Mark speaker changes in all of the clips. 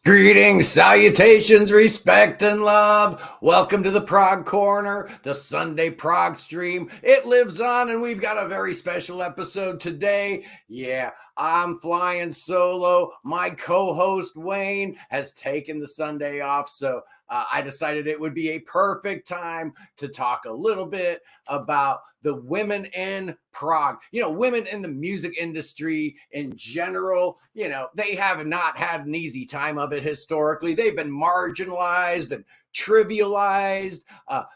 Speaker 1: Greetings, salutations, respect, and love. Welcome to the Prog Corner, the Sunday Prog stream. It lives on, and we've got a very special episode today. Yeah, I'm flying solo. My co-host, Wayne, has taken the Sunday off, so I decided it would be a perfect time to talk a little bit about the women in prog. You know, women in the music industry in general, you know, they have not had an easy time of it historically. They've been marginalized and trivialized.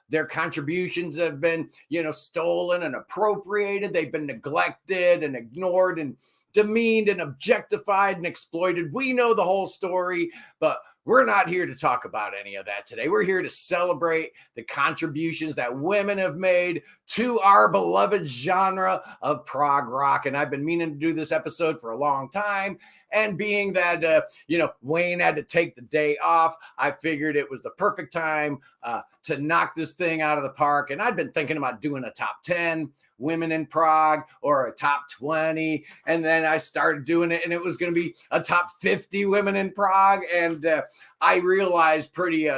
Speaker 1: Their contributions have been, stolen and appropriated. They've been neglected and ignored and demeaned and objectified and exploited. We know the whole story, but we're not here to talk about any of that today. We're here to celebrate the contributions that women have made to our beloved genre of prog rock. And I've been meaning to do this episode for a long time. And being that, Wayne had to take the day off, I figured it was the perfect time to knock this thing out of the park. And I'd been thinking about doing a top 10 women in prog or a top 20. And then I started doing it and it was going to be a top 50 women in prog. And I realized pretty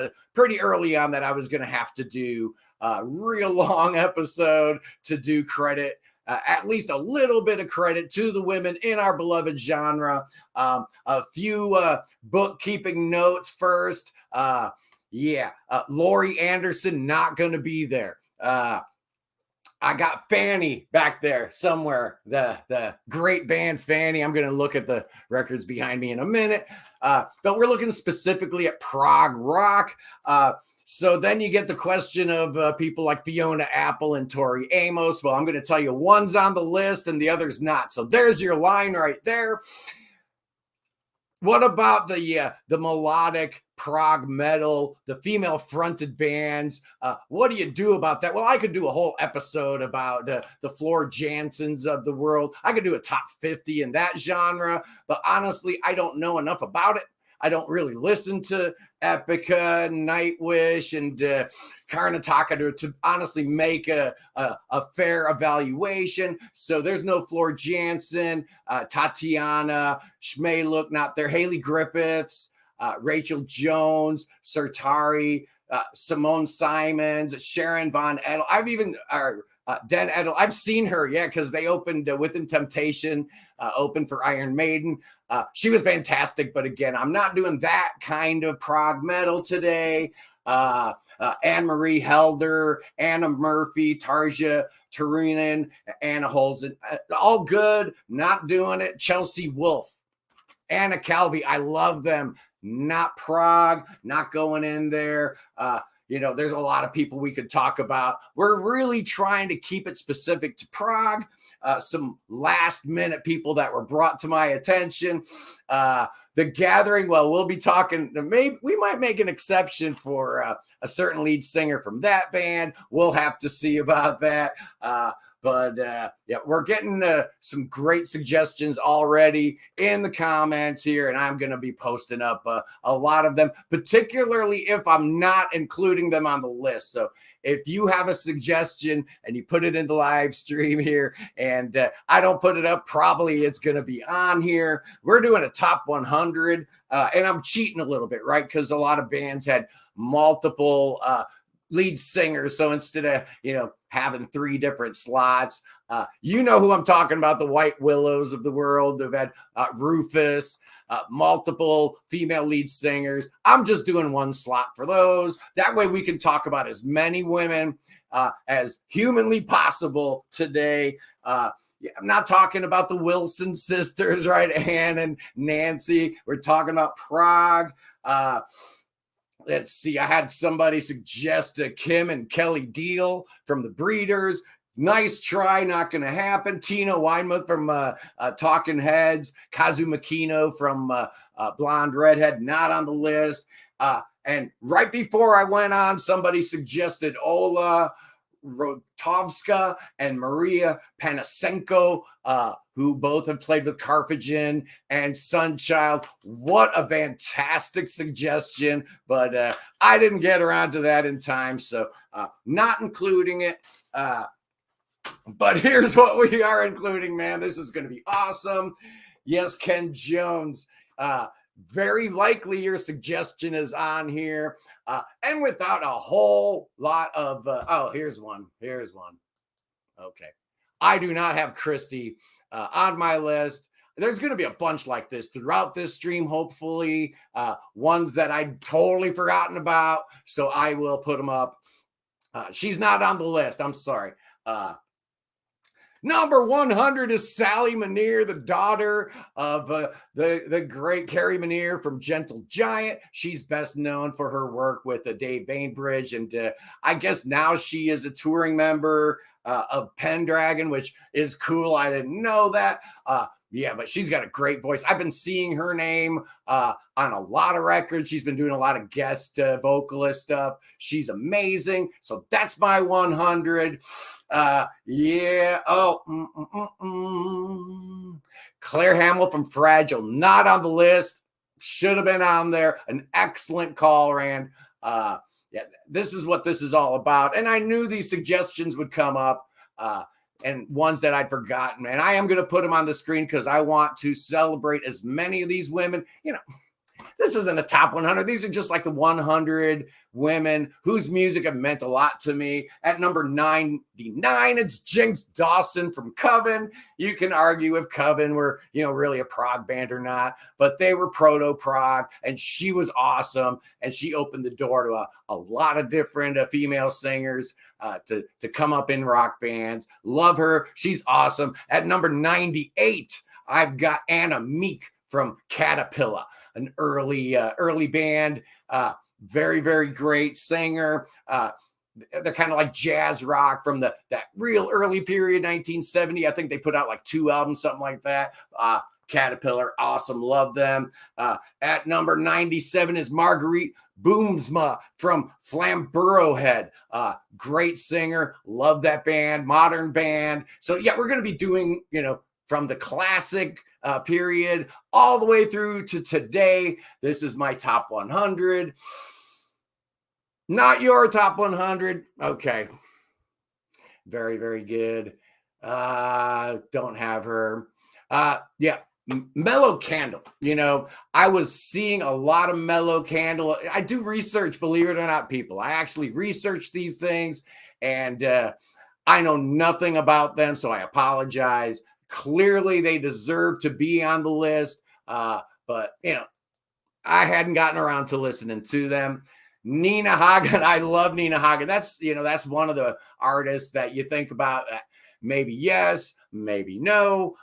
Speaker 1: early on that I was going to have to do a real long episode to do credit, at least a little bit of credit to the women in our beloved genre. A few bookkeeping notes first. Laurie Anderson not going to be there. I got Fanny back there somewhere, the great band Fanny. I'm going to look at the records behind me in a minute. But we're looking specifically at prog rock. So then you get the question of people like Fiona Apple and Tori Amos. Well, I'm going to tell you one's on the list and the other's not. So there's your line right there. What about the melodic prog metal, the female fronted bands? What do you do about that? Well, I could do a whole episode about the Floor Jansons of the world. I could do a top 50 in that genre, but honestly, I don't know enough about it. I don't really listen to Epica, Nightwish, and Karnataka to honestly make a fair evaluation. So there's no Floor Jansen, Tatiana, Schmaluk, not there, Haley Griffiths, Rachel Jones, Sertari, Simone Simons, Sharon Von Edel. I've even Den Edel. I've seen her, because they opened Within Temptation, opened for Iron Maiden. She was fantastic, but again, I'm not doing that kind of prog metal today. Anne-Marie Helder, Anna Murphy, Tarja Turunen, Anna Holzen, all good, not doing it. Chelsea Wolfe, Anna Calvi, I love them. Not prog, not going in there. There's a lot of people we could talk about. We're really trying to keep it specific to prog. Some last minute people that were brought to my attention. The Gathering, well, we'll be talking, maybe we might make an exception for a certain lead singer from that band. We'll have to see about that. But we're getting some great suggestions already in the comments here, and I'm going to be posting up a lot of them, particularly if I'm not including them on the list. So if you have a suggestion and you put it in the live stream here and I don't put it up, probably it's going to be on here. We're doing a top 100, and I'm cheating a little bit, right? Because a lot of bands had multiple lead singers. So instead of, having 3 different slots, you know who I'm talking about, the White Willows of the world. They've had Rufus, multiple female lead singers. I'm just doing 1 slot for those. That way we can talk about as many women as humanly possible today. I'm not talking about the Wilson sisters, right? Anne and Nancy. We're talking about prog. Let's see. I had somebody suggest Kim and Kelly Deal from the Breeders. Nice try, not going to happen. Tina Weinmuth from Talking Heads. Kazu Makino from Blonde Redhead, not on the list. And right before I went on, somebody suggested Ola Rotovska and Maria Panasenko, who both have played with Carphagen and Sunchild. What a fantastic suggestion, but I didn't get around to that in time, so not including it. But here's what we are including, man. This is going to be awesome. Yes, Ken Jones. very likely your suggestion is on here. And without a whole lot of, oh, here's one. Okay. I do not have Christy on my list. There's going to be a bunch like this throughout this stream, hopefully, ones that I'd totally forgotten about. So I will put them up. She's not on the list. I'm sorry. Number 100 is Sally Muneer, the daughter of the great Carrie Muneer from Gentle Giant. She's best known for her work with Dave Bainbridge, and I guess now she is a touring member of Pendragon, which is cool. I didn't know that. Yeah, but she's got a great voice. I've been seeing her name on a lot of records. She's been doing a lot of guest vocalist stuff. She's amazing. So that's my 100. Yeah. Oh, Claire Hamill from Fragile, not on the list. Should have been on there. An excellent call, Rand. Yeah, this is what this is all about. And I knew these suggestions would come up. And ones that I'd forgotten. And I am going to put them on the screen because I want to celebrate as many of these women. You know, this isn't a top 100. These are just like the 100 women whose music have meant a lot to me. At number 99, it's Jinx Dawson from Coven. You can argue if Coven were, you know, really a prog band or not, but they were proto-prog, and she was awesome. And she opened the door to a lot of different female singers to come up in rock bands. Love her. She's awesome. At number 98, I've got Anna Meek from Caterpillar, an early band. Very, very great singer. They're kind of like jazz rock from that real early period, 1970. I think they put out like 2 albums, something like that. Caterpillar, awesome. Love them. At number 97 is Marguerite Boomsma from Flamburrowhead. Great singer. Love that band. Modern band. So yeah, we're going to be doing, you know, from the classic period all the way through to today. This is my top 100. Not your top 100. Okay. Very, very good. Don't have her. Yeah. Mellow Candle. You know, I was seeing a lot of Mellow Candle. I do research, believe it or not, people. I actually research these things, and I know nothing about them, so I apologize. Clearly, they deserve to be on the list, but, you know, I hadn't gotten around to listening to them. Nina Hagen, I love Nina Hagen. That's, you know, that's one of the artists that you think about. Maybe yes, maybe no.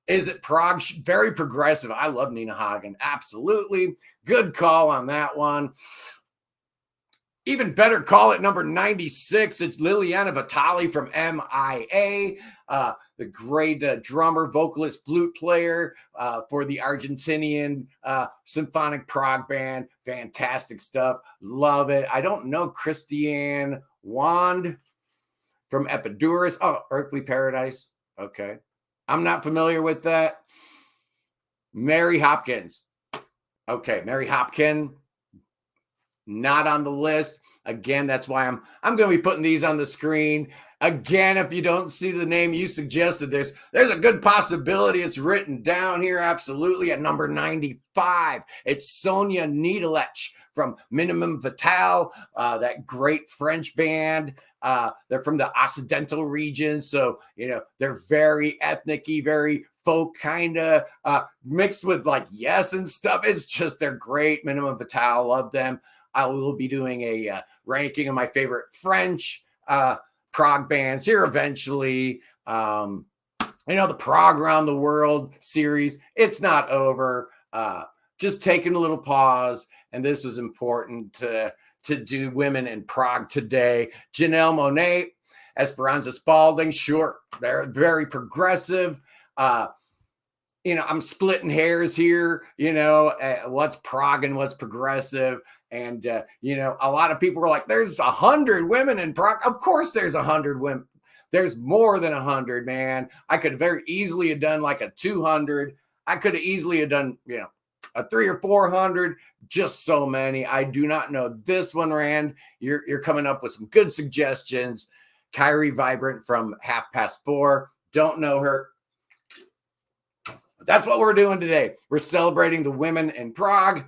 Speaker 1: Is it prog? Very progressive. I love Nina Hagen. Absolutely. Good call on that one. Even better call at number 96. It's Liliana Vitali from MIA, the great drummer, vocalist, flute player for the Argentinian symphonic prog band. Fantastic stuff. Love it. I don't know Christiane Wand from Epidaurus. Oh, Earthly Paradise. Okay. I'm not familiar with that. Mary Hopkins. Okay, Mary Hopkins. Not on the list. Again, that's why I'm going to be putting these on the screen. Again, if you don't see the name you suggested, there's a good possibility it's written down here. Absolutely. At number 95, it's Sonia Nedelech from Minimum Vital, that great French band. They're from the Occidental region. So, you know, they're very ethnic-y, very folk kind of mixed with like Yes and stuff. It's just, they're great. Minimum Vital, love them. I will be doing a ranking of my favorite French prog bands here eventually. You know, the Prog Around the World series, it's not over. Just taking a little pause. And this was important to do Women in Prog today. Janelle Monáe, Esperanza Spalding, sure, they're very progressive. You know, I'm splitting hairs here, you know, what's prog and what's progressive. And, you know, a lot of people were like, there's 100 women in prog. Of course there's 100 women. There's more than 100, man. I could very easily have done like a 200. I could have easily have done, you know, a 300 or 400. Just so many. I do not know this one, Rand. You're coming up with some good suggestions. Kyrie Vibrant from 4:30. Don't know her. that's what we're doing today. We're celebrating the women in prog.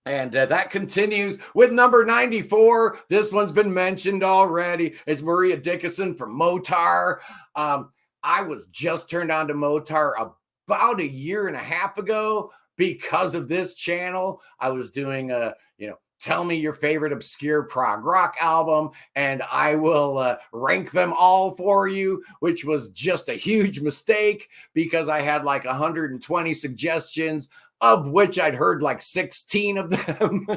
Speaker 1: And that continues with number 94. This one's been mentioned already. It's Maria Dickinson from Motar. I was just turned on to Motar about a year and a half ago because of this channel. I was doing tell me your favorite obscure prog rock album, and I will rank them all for you, which was just a huge mistake because I had like 120 suggestions, of which I'd heard like 16 of them.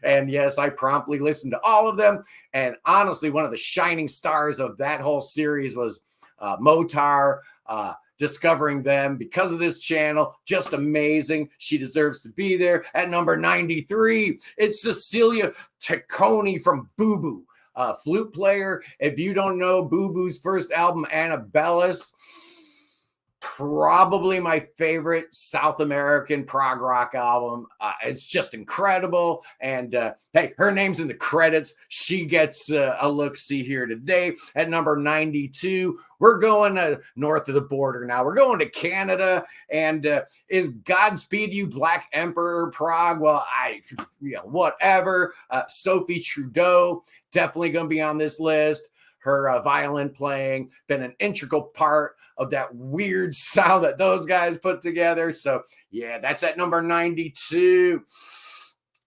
Speaker 1: And yes, I promptly listened to all of them. And honestly, one of the shining stars of that whole series was Motar. Discovering them because of this channel, just amazing. She deserves to be there. At number 93, it's Cecilia Tacconi from Boo Boo, flute player. If you don't know Boo Boo's first album, Annabellis, probably my favorite South American prog rock album. It's just incredible. And hey, her name's in the credits. She gets a look-see here today. At number 92, we're going north of the border now. We're going to Canada. And is Godspeed You Black Emperor prog? Well, whatever. Sophie Trudeau, definitely going to be on this list. Her violin playing, been an integral part of that weird sound that those guys put together. So yeah, that's at number 92.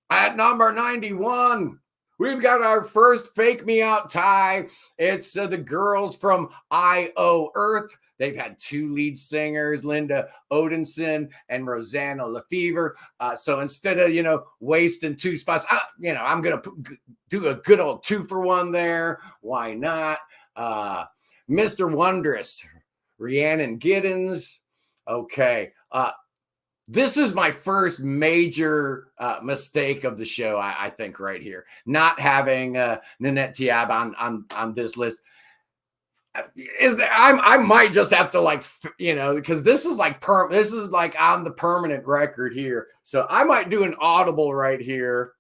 Speaker 1: At number 91, we've got our first Fake Me Out tie. It's the girls from I.O. Earth. They've had two lead singers, Linda Odinson and Rosanna Lefevre. So instead of, wasting two spots, I'm going to do a good old 2-for-1 there. Why not? Mr. Wondrous, Rhiannon Giddens. Okay. This is my first major mistake of the show, I think, right here. Not having Nanette Tiab on this list. I might just have to because this is like on the permanent record here. So I might do an audible right here.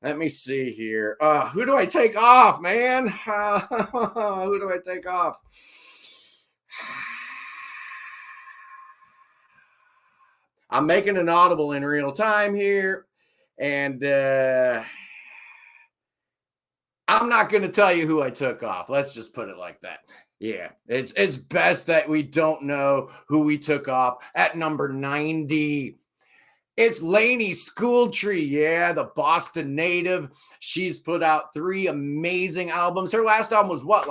Speaker 1: Let me see here. Who do I take off, man? Who do I take off? I'm making an audible in real time here. And I'm not going to tell you who I took off. Let's just put it like that. Yeah, it's best that we don't know who we took off. At number 90, it's Lainey Schooltree. Yeah, the Boston native. She's put out 3 amazing albums. Her last album was what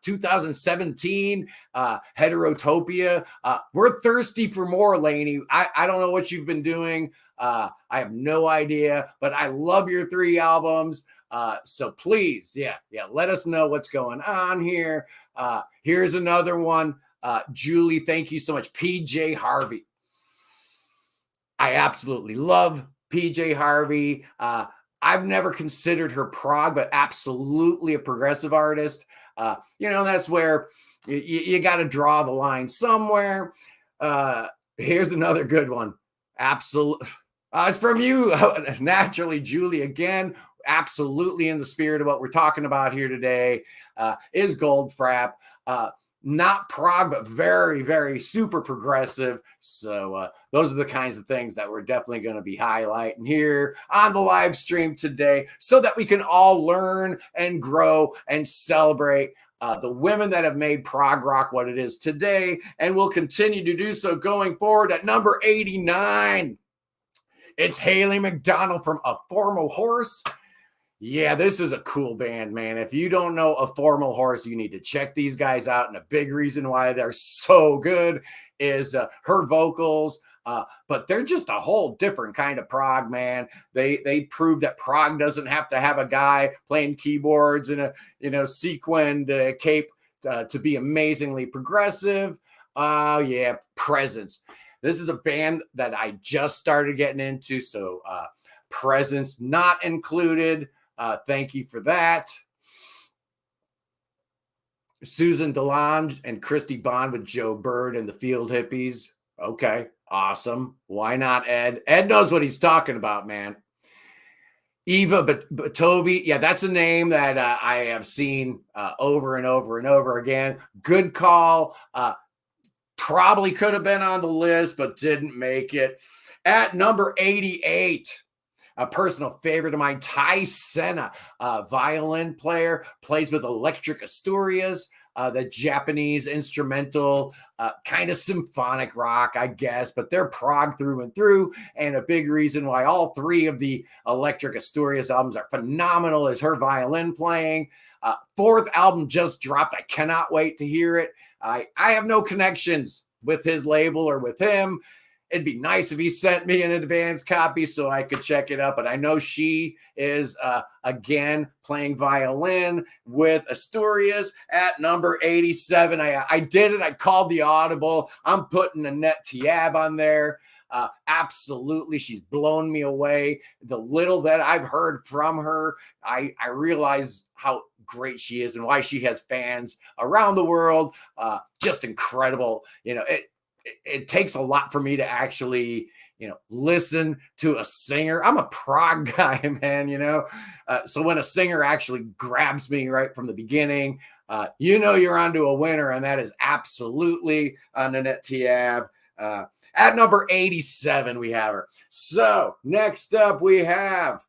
Speaker 1: 2017, Heterotopia. We're thirsty for more, Lainey. I don't know what you've been doing. I have no idea, but I love your 3 albums. So please, let us know what's going on here. Here's another one. Julie, thank you so much. PJ Harvey. I absolutely love PJ Harvey. I've never considered her prog, but absolutely a progressive artist. That's where you got to draw the line somewhere. Here's another good one. Absolutely. It's from you, naturally, Julie, again. Absolutely in the spirit of what we're talking about here today, is Goldfrapp. Not prog, but very, very super progressive. So those are the kinds of things that we're definitely going to be highlighting here on the live stream today so that we can all learn and grow and celebrate the women that have made prog rock what it is today, and will continue to do so going forward. At number 89, it's Haley McDonald from A Formal Horse. Yeah, this is a cool band, man. If you don't know A Formal Horse, you need to check these guys out. And a big reason why they're so good is her vocals. But they're just a whole different kind of prog, man. They prove that prog doesn't have to have a guy playing keyboards in a sequined cape to be amazingly progressive. Presence. This is a band that I just started getting into. So Presence not included. Thank you for that. Susan DeLonge and Christy Bond with Joe Bird and the Field Hippies. Okay, awesome. Why not Ed? Ed knows what he's talking about, man. Eva Batovi. Yeah, that's a name that I have seen over and over and over again. Good call. probably could have been on the list, but didn't make it. At number 88, a personal favorite of mine, Tai Senna, a violin player, plays with Electric Asturias, the Japanese instrumental, kind of symphonic rock, I guess, but they're prog through and through. And a big reason why all three of the Electric Asturias albums are phenomenal is her violin playing. Fourth album just dropped. I cannot wait to hear it. I have no connections with his label or with him. It'd be nice if he sent me an advanced copy so I could check it out. But I know she is, again, playing violin with Asturias at number 87. I did it. I called the audible. I'm putting Annette Tiab on there. Absolutely. She's blown me away. The little that I've heard from her, I realize how great she is and why she has fans around the world. Just incredible. It takes a lot for me to actually, listen to a singer. I'm a prog guy, man, so when a singer actually grabs me right from the beginning, you're onto a winner, and that is absolutely Nanette Tiab. At number 87, we have her. So next up, we have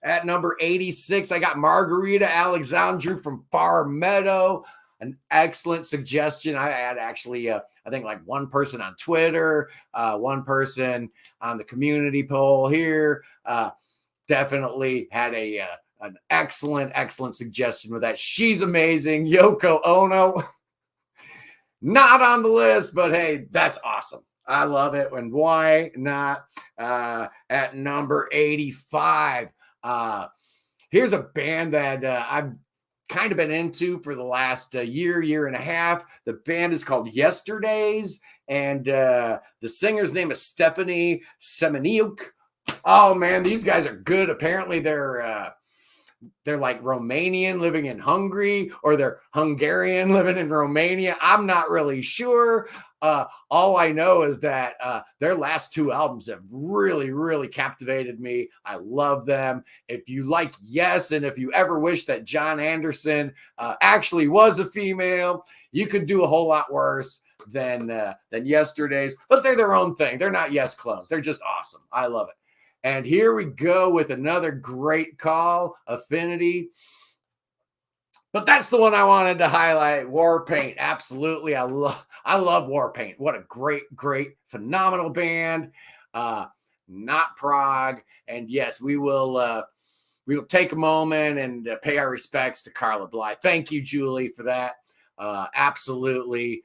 Speaker 1: at number 86, I got Margarita Alexandru from Far Meadow. An excellent suggestion. I had actually, I think like one person on Twitter, one person on the community poll here, definitely had an excellent suggestion with that. She's amazing. Yoko Ono, not on the list, but hey, that's awesome. I love it. And why not? At number 85, here's a band that I've kind of been into for the last year and a half. The band is called Yesterdays, and the singer's name is Stephanie Semeniuk. Oh man, these guys are good. Apparently they're like Romanian living in Hungary, or they're Hungarian living in Romania. I'm not really sure. All I know is that their last two albums have really captivated me. I love them. If you like Yes, and if you ever wish that John Anderson actually was a female, you could do a whole lot worse than Yesterdays. But they're their own thing. They're not Yes clones. They're just awesome. I love it. And here we go with another great call, Affinity. But that's the one I wanted to highlight, Warpaint. Absolutely. I love Warpaint. What a great, phenomenal band. Not prog. And yes, we will take a moment and pay our respects to Carla Bly. Thank you, Julie, for that. Absolutely.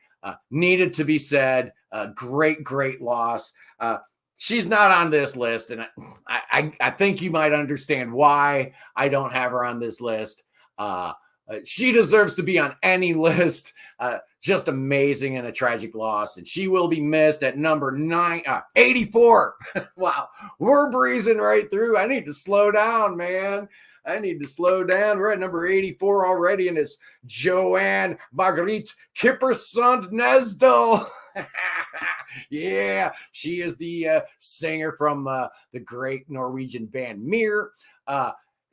Speaker 1: Needed to be said. Great loss. She's not on this list, and I think you might understand why I don't have her on this list. She deserves to be on any list. Just amazing and a tragic loss, and she will be missed at number 84. Wow, we're breezing right through. I need to slow down, man. I need to slow down. We're at number 84 already, and it's Joanne Marguerite Kippersund Nesdal. Yeah, she is the singer from the great Norwegian band Mir.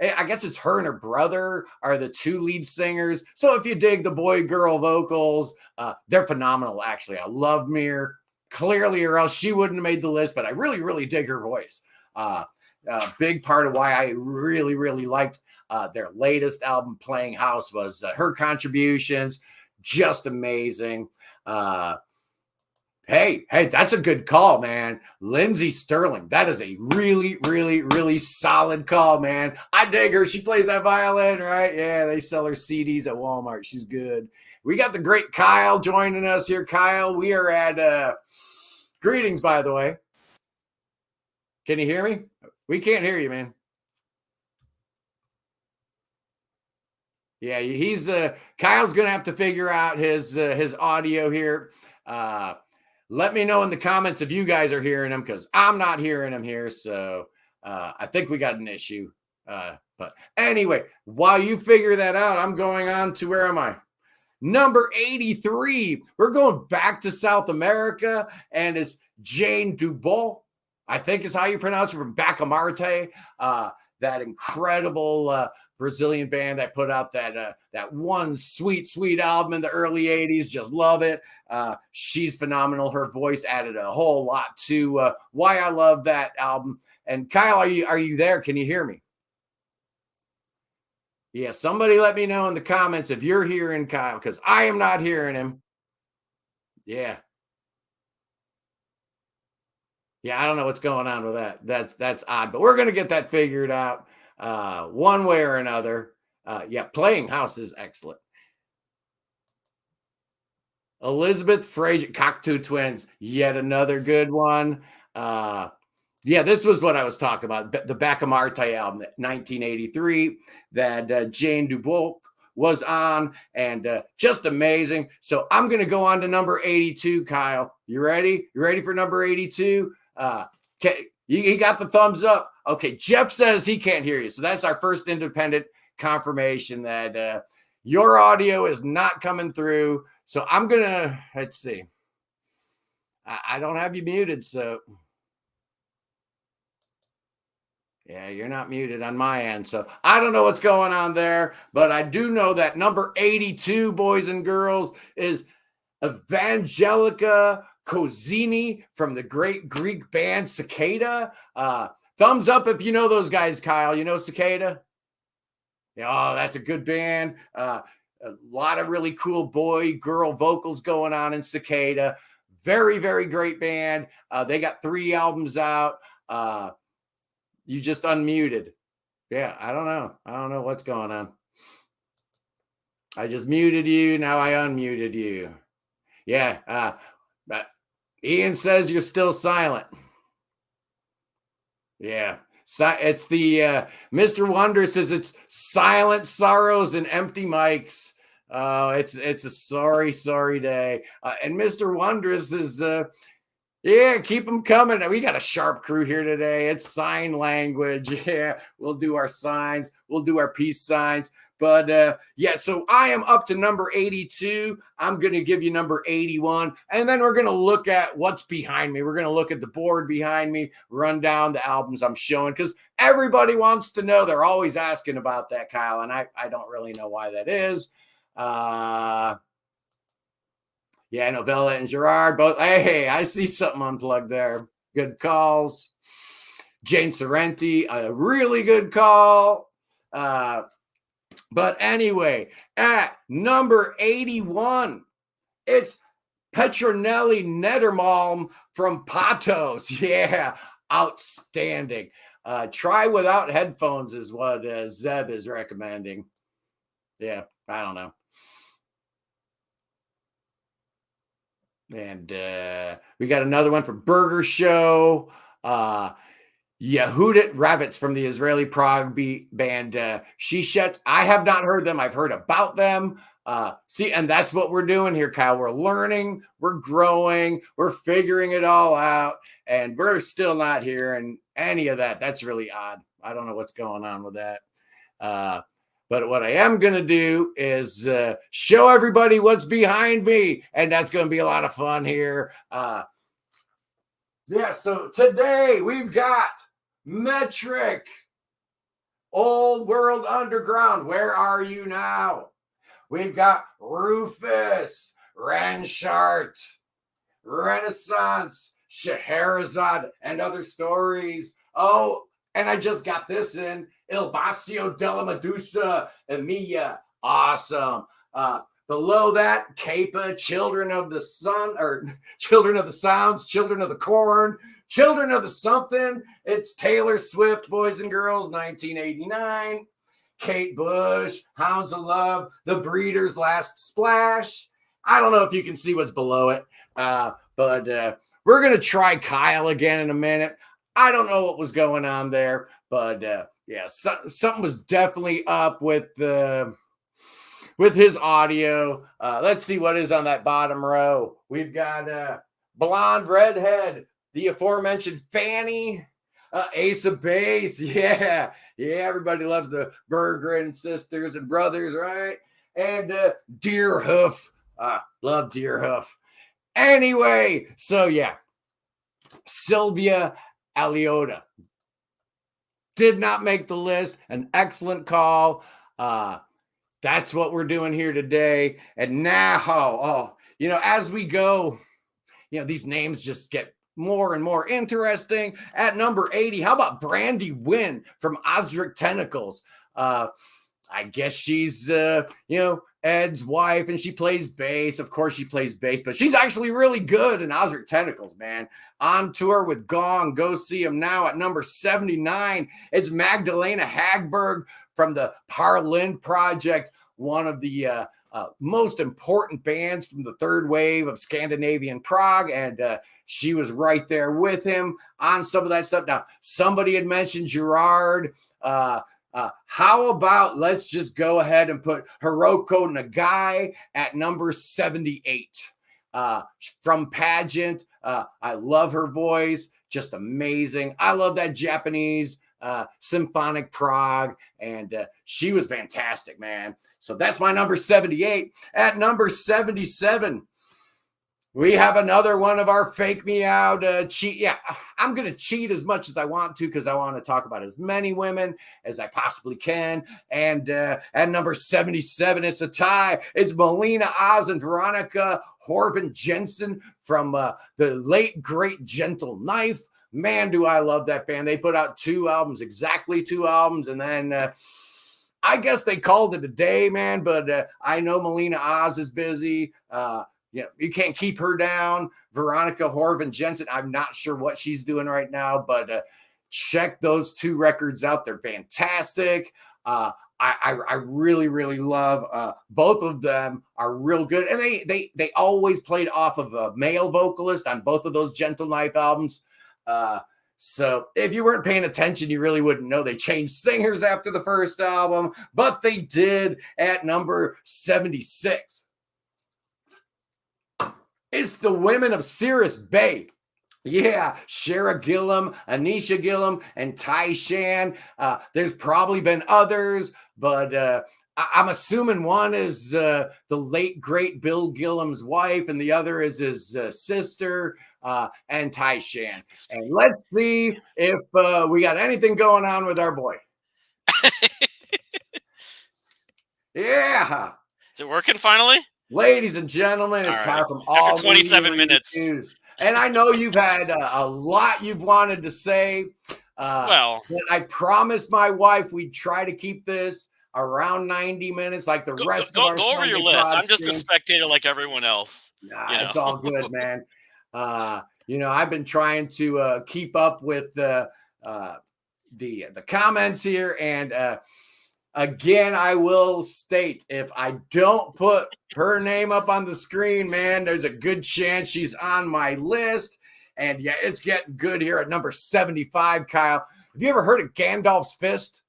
Speaker 1: I guess it's her and her brother are the two lead singers. So if you dig the boy-girl vocals, they're phenomenal, actually. I love Mir. Clearly, or else she wouldn't have made the list, but I really dig her voice. Big part of why I really liked their latest album, Playing House, was her contributions. Just amazing. Hey, that's a good call, man. Lindsey Sterling. That is a really solid call, man. I dig her. She plays that violin, right? Yeah, they sell her CDs at Walmart. She's good. We got the great Kyle joining us here. Kyle, we are at greetings, by the way. Can you hear me? We can't hear you, man. Yeah, he's Kyle's gonna have to figure out his audio here. Let me know in the comments if you guys are hearing him, because I'm not hearing him here. So I think we got an issue. But anyway, while you figure that out, I'm going on to, where am I? Number 83. We're going back to South America, and it's Jane Dubois, I think is how you pronounce it, from Bacamarte. that incredible Brazilian band that put out that one sweet album in the early 80s. Just love it. She's phenomenal. Her voice added a whole lot to why I love that album. And Kyle, are you there? Can you hear me? Yeah, somebody let me know in the comments if you're hearing Kyle, because I am not hearing him. Yeah. Yeah, I don't know what's going on with that. That's odd, but we're gonna get that figured out one way or another. Yeah, playing house is excellent. Elizabeth Fraser, Cocteau Twins, yet another good one. Yeah, this was what I was talking about. The Bacamarte album, 1983, that Jane Duboc was on, and just amazing. So I'm going to go on to number 82, Kyle. You ready? You ready for number 82? Okay, you got the thumbs up. Okay, Jeff says he can't hear you. So that's our first independent confirmation that your audio is not coming through. So I'm going to, let's see. I don't have you muted, so... Yeah, you're not muted on my end. So I don't know what's going on there, but I do know that number 82, boys and girls, is Evangelica Cozzini from the great Greek band Cicada. Thumbs up if you know those guys, Kyle. You know Cicada? Oh, that's a good band. A lot of really cool boy-girl vocals going on in Cicada. Very, very great band. They got 3 albums out. You just unmuted. Yeah, I don't know. I don't know what's going on. I just muted you. Now I unmuted you. Yeah. Ian says you're still silent. Yeah. It's the Mr. Wonder says it's silent sorrows and empty mics. It's a sorry day. And Mr. Wondrous is yeah, keep them coming. We got a sharp crew here today. It's sign language. Yeah, we'll do our signs. We'll do our peace signs. But yeah, so I am up to number 82. I'm going to give you number 81. And then we're going to look at what's behind me. We're going to look at the board behind me, run down the albums I'm showing, because everybody wants to know. They're always asking about that, Kyle. And I don't really know why that is. Yeah, Novella and Gerard both. Hey, I see something unplugged there. Good calls. Jane Sorrenti, a really good call. But anyway, at number 81, it's Petronelli Nedermalm from Patos. Yeah, outstanding. Try without headphones is what Zeb is recommending. Yeah, I don't know. And we got another one for Burger Show. Yehudit Ravitz from the Israeli Prog band Shishet. I have not heard them. I've heard about them. See, and that's what we're doing here, Kyle. We're learning, we're growing, we're figuring it all out, and we're still not hearing any of that. That's really odd. I don't know what's going on with that. But what I am going to do is show everybody what's behind me, and that's going to be a lot of fun here. Yeah, so today we've got Metric, Old World Underground, Where Are You Now? We've got Rufus, Ranchart, Renaissance, Scheherazade, and Other Stories. Oh, and I just got this in, Il Bacio della Medusa, Emilia. Awesome. Below that, Capa, Children of the Sun, or Children of the Sounds, Children of the Corn, Children of the Something. It's Taylor Swift, Boys and Girls, 1989. Kate Bush, Hounds of Love, The Breeders' Last Splash. I don't know if you can see what's below it, but we're going to try Kyle again in a minute. I don't know what was going on there, but yeah, something was definitely up with his audio. Let's see what is on that bottom row. We've got Blonde Redhead, the aforementioned Fanny, Ace of Base. Yeah, everybody loves the Berggren sisters and brothers, right? And Deerhoof. Love Deerhoof. Anyway, so yeah, Sylvia Aliotta. did not make the list. An excellent call. That's what we're doing here today. And now, as we go, these names just get more and more interesting. At number 80, how about Brandy Wynn from Osric Tentacles? I guess she's, Ed's wife, and she plays bass. Of course, she plays bass, but she's actually really good in Osric Tentacles, man. On tour with Gong. Go see him now. At number 79, it's Magdalena Hagberg from the Parlin Project, one of the most important bands from the third wave of Scandinavian prog, and she was right there with him on some of that stuff. Now, somebody had mentioned Gerard. How about let's just go ahead and put Hiroko Nagai at number 78 from Pageant. I love her voice, just amazing. I love that Japanese symphonic prog, and she was fantastic, man. So that's my number 78. At number 77, we have another one of our fake me out cheat. Yeah, I'm going to cheat as much as I want to because I want to talk about as many women as I possibly can. And at number 77, it's a tie. It's Melina Oz and Veronica Horvin Jensen from the late, great Gentle Knife. Man, do I love that band. They put out exactly two albums. And then I guess they called it a day, man. But I know Melina Oz is busy. You can't keep her down. Veronica Horvin Jensen, I'm not sure what she's doing right now, but check those two records out. They're fantastic. I really, really love both of them. Are real good. And they always played off of a male vocalist on both of those Gentle Knife albums. So if you weren't paying attention, you really wouldn't know they changed singers after the first album, but they did. At number 76. It's the Women of Cirrus Bay. Yeah, Shara Gillum, Anisha Gillum, and Tai Shan. There's probably been others, but I'm assuming one is the late, great Bill Gillum's wife, and the other is his sister, and Tai Shan. And let's see if we got anything going on with our boy. Yeah.
Speaker 2: Is it working finally?
Speaker 1: Ladies and gentlemen, it's Kyle from all
Speaker 2: after 27 minutes.
Speaker 1: News. And I know you've had a lot you've wanted to say. But I promised my wife we'd try to keep this around 90 minutes, like the rest of our
Speaker 2: Go over your list. I'm just a spectator like everyone else.
Speaker 1: It's all good, man. I've been trying to keep up with the comments here, and again, I will state, if I don't put her name up on the screen, man, there's a good chance she's on my list. And yeah, it's getting good here at number 75, Kyle. Have you ever heard of Gandalf's Fist?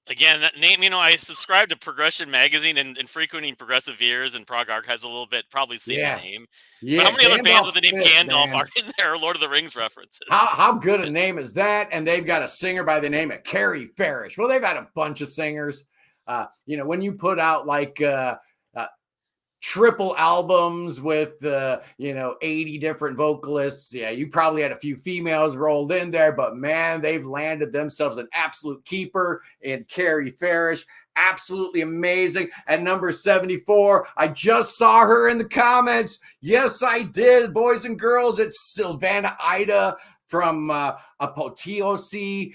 Speaker 2: Again, that name, I subscribe to Progression Magazine and frequenting Progressive Ears and Prog Archives a little bit, probably seen the name.
Speaker 1: Yeah,
Speaker 2: but how many other bands with the name Gandalf
Speaker 1: man.
Speaker 2: are in there? Lord of the Rings references.
Speaker 1: How good a name is that? And they've got a singer by the name of Carrie Farish. Well, they've had a bunch of singers. When you put out like triple albums with 80 different vocalists, you probably had a few females rolled in there, but man, they've landed themselves an absolute keeper in Carrie Farish. Absolutely amazing. At number 74, I just saw her in the comments. Yes, I did, boys and girls. It's Silvana Ida from Apoteosi,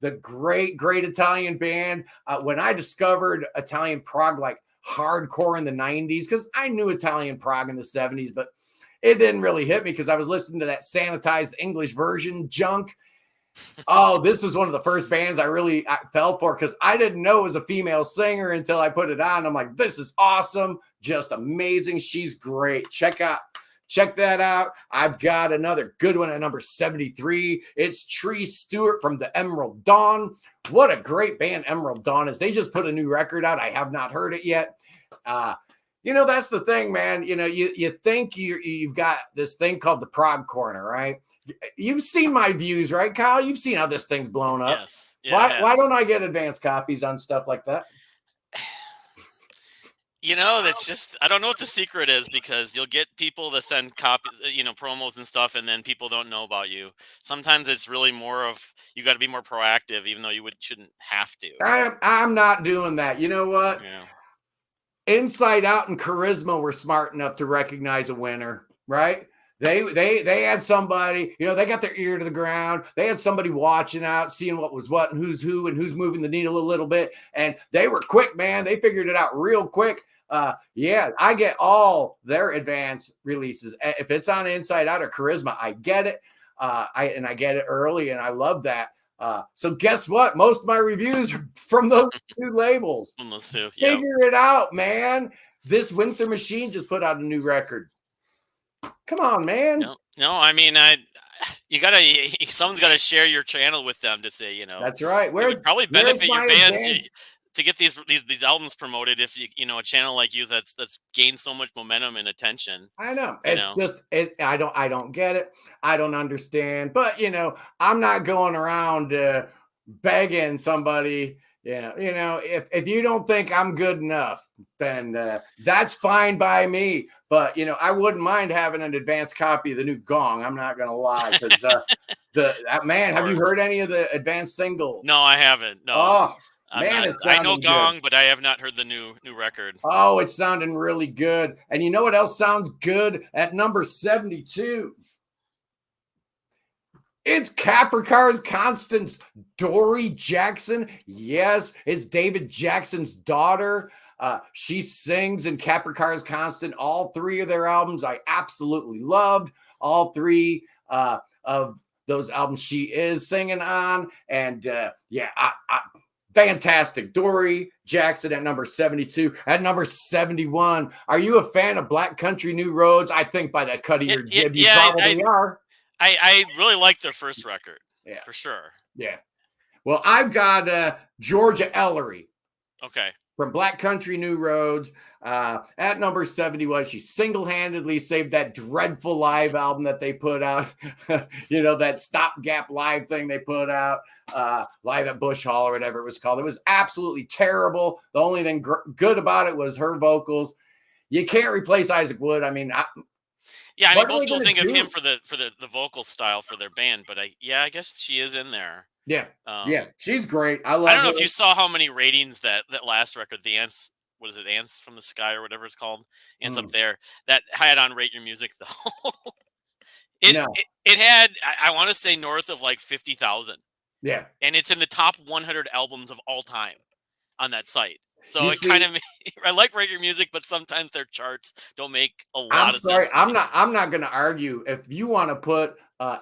Speaker 1: the great Italian band. When I discovered Italian prog, like hardcore in the 90s, because I knew Italian prog in the 70s, but it didn't really hit me because I was listening to that sanitized English version junk. Oh, this was one of the first bands I fell for, because I didn't know it was a female singer until I put it on. I'm like, this is awesome, just amazing. She's great. Check that out. I've got another good one at number 73. It's Tree Stewart from the Emerald Dawn. What a great band Emerald Dawn is. They just put a new record out. I have not heard it yet. That's the thing, man. You think you've got this thing called the Prog Corner, right? You've seen my views, right, Kyle? You've seen how this thing's blown up.
Speaker 2: Yes. Yeah,
Speaker 1: why don't I get advance copies on stuff like that?
Speaker 2: That's just, I don't know what the secret is, because you'll get people to send copies, promos and stuff, and then people don't know about you. Sometimes it's really more of, you got to be more proactive, even though you shouldn't have to.
Speaker 1: I'm not doing that. You know what?
Speaker 2: Yeah.
Speaker 1: Inside Out and Charisma were smart enough to recognize a winner, right? They had somebody, they got their ear to the ground. They had somebody watching out, seeing what was what and who's who and who's moving the needle a little bit. And they were quick, man. They figured it out real quick. Yeah, I get all their advance releases. If it's on Inside Out or Charisma, I get it. I get it early, and I love that. So guess what? Most of my reviews are from those two labels. Figure it out, man. This Winter Machine just put out a new record. Come on, man.
Speaker 2: No, I mean, someone's got to share your channel with them to say,
Speaker 1: That's right.
Speaker 2: It would probably benefit your bands to get these albums promoted if a channel like you that's gained so much momentum and attention.
Speaker 1: I know. I don't get it. I don't understand. But I'm not going around begging somebody. If you don't think I'm good enough, then that's fine by me. But I wouldn't mind having an advanced copy of the new Gong. I'm not gonna lie, because man, have you heard any of the advanced singles?
Speaker 2: No, I haven't. No.
Speaker 1: Oh man,
Speaker 2: I know Gong,
Speaker 1: good.
Speaker 2: but I have not heard the new record.
Speaker 1: Oh, it's sounding really good. And you know what else sounds good at number 72? It's Capricorn's Constance, Dory Jackson. Yes, it's David Jackson's daughter. She sings in Capricorn's Constant. All three of their albums I absolutely loved. All three of those albums she is singing on. And fantastic. Dory Jackson at number 72. At number 71, are you a fan of Black Country New Roads? I think by that cut of your jib, you probably are.
Speaker 2: I really like their first record.
Speaker 1: Yeah.
Speaker 2: For sure.
Speaker 1: Yeah. Well, I've got Georgia Ellery.
Speaker 2: Okay.
Speaker 1: From Black Country New Roads. At number 71, she single-handedly saved that dreadful live album that they put out. That stopgap live thing they put out. Live at Bush Hall or whatever it was called. It was absolutely terrible. The only thing good about it was her vocals. You can't replace Isaac Wood. I mean,
Speaker 2: most people think of him for the vocal style for their band, but I guess she is in there.
Speaker 1: Yeah, she's great. I don't
Speaker 2: know if you saw how many ratings that last record, the Ants, what is it, Ants from the Sky or whatever it's called, Ants Up There, that had on Rate Your Music though. It had, I want to say, north of like 50,000.
Speaker 1: Yeah,
Speaker 2: and it's in the top 100 albums of all time on that site. So I like Rate Your Music, but sometimes their charts don't make a lot of sense.
Speaker 1: I'm not going to argue. If you want to put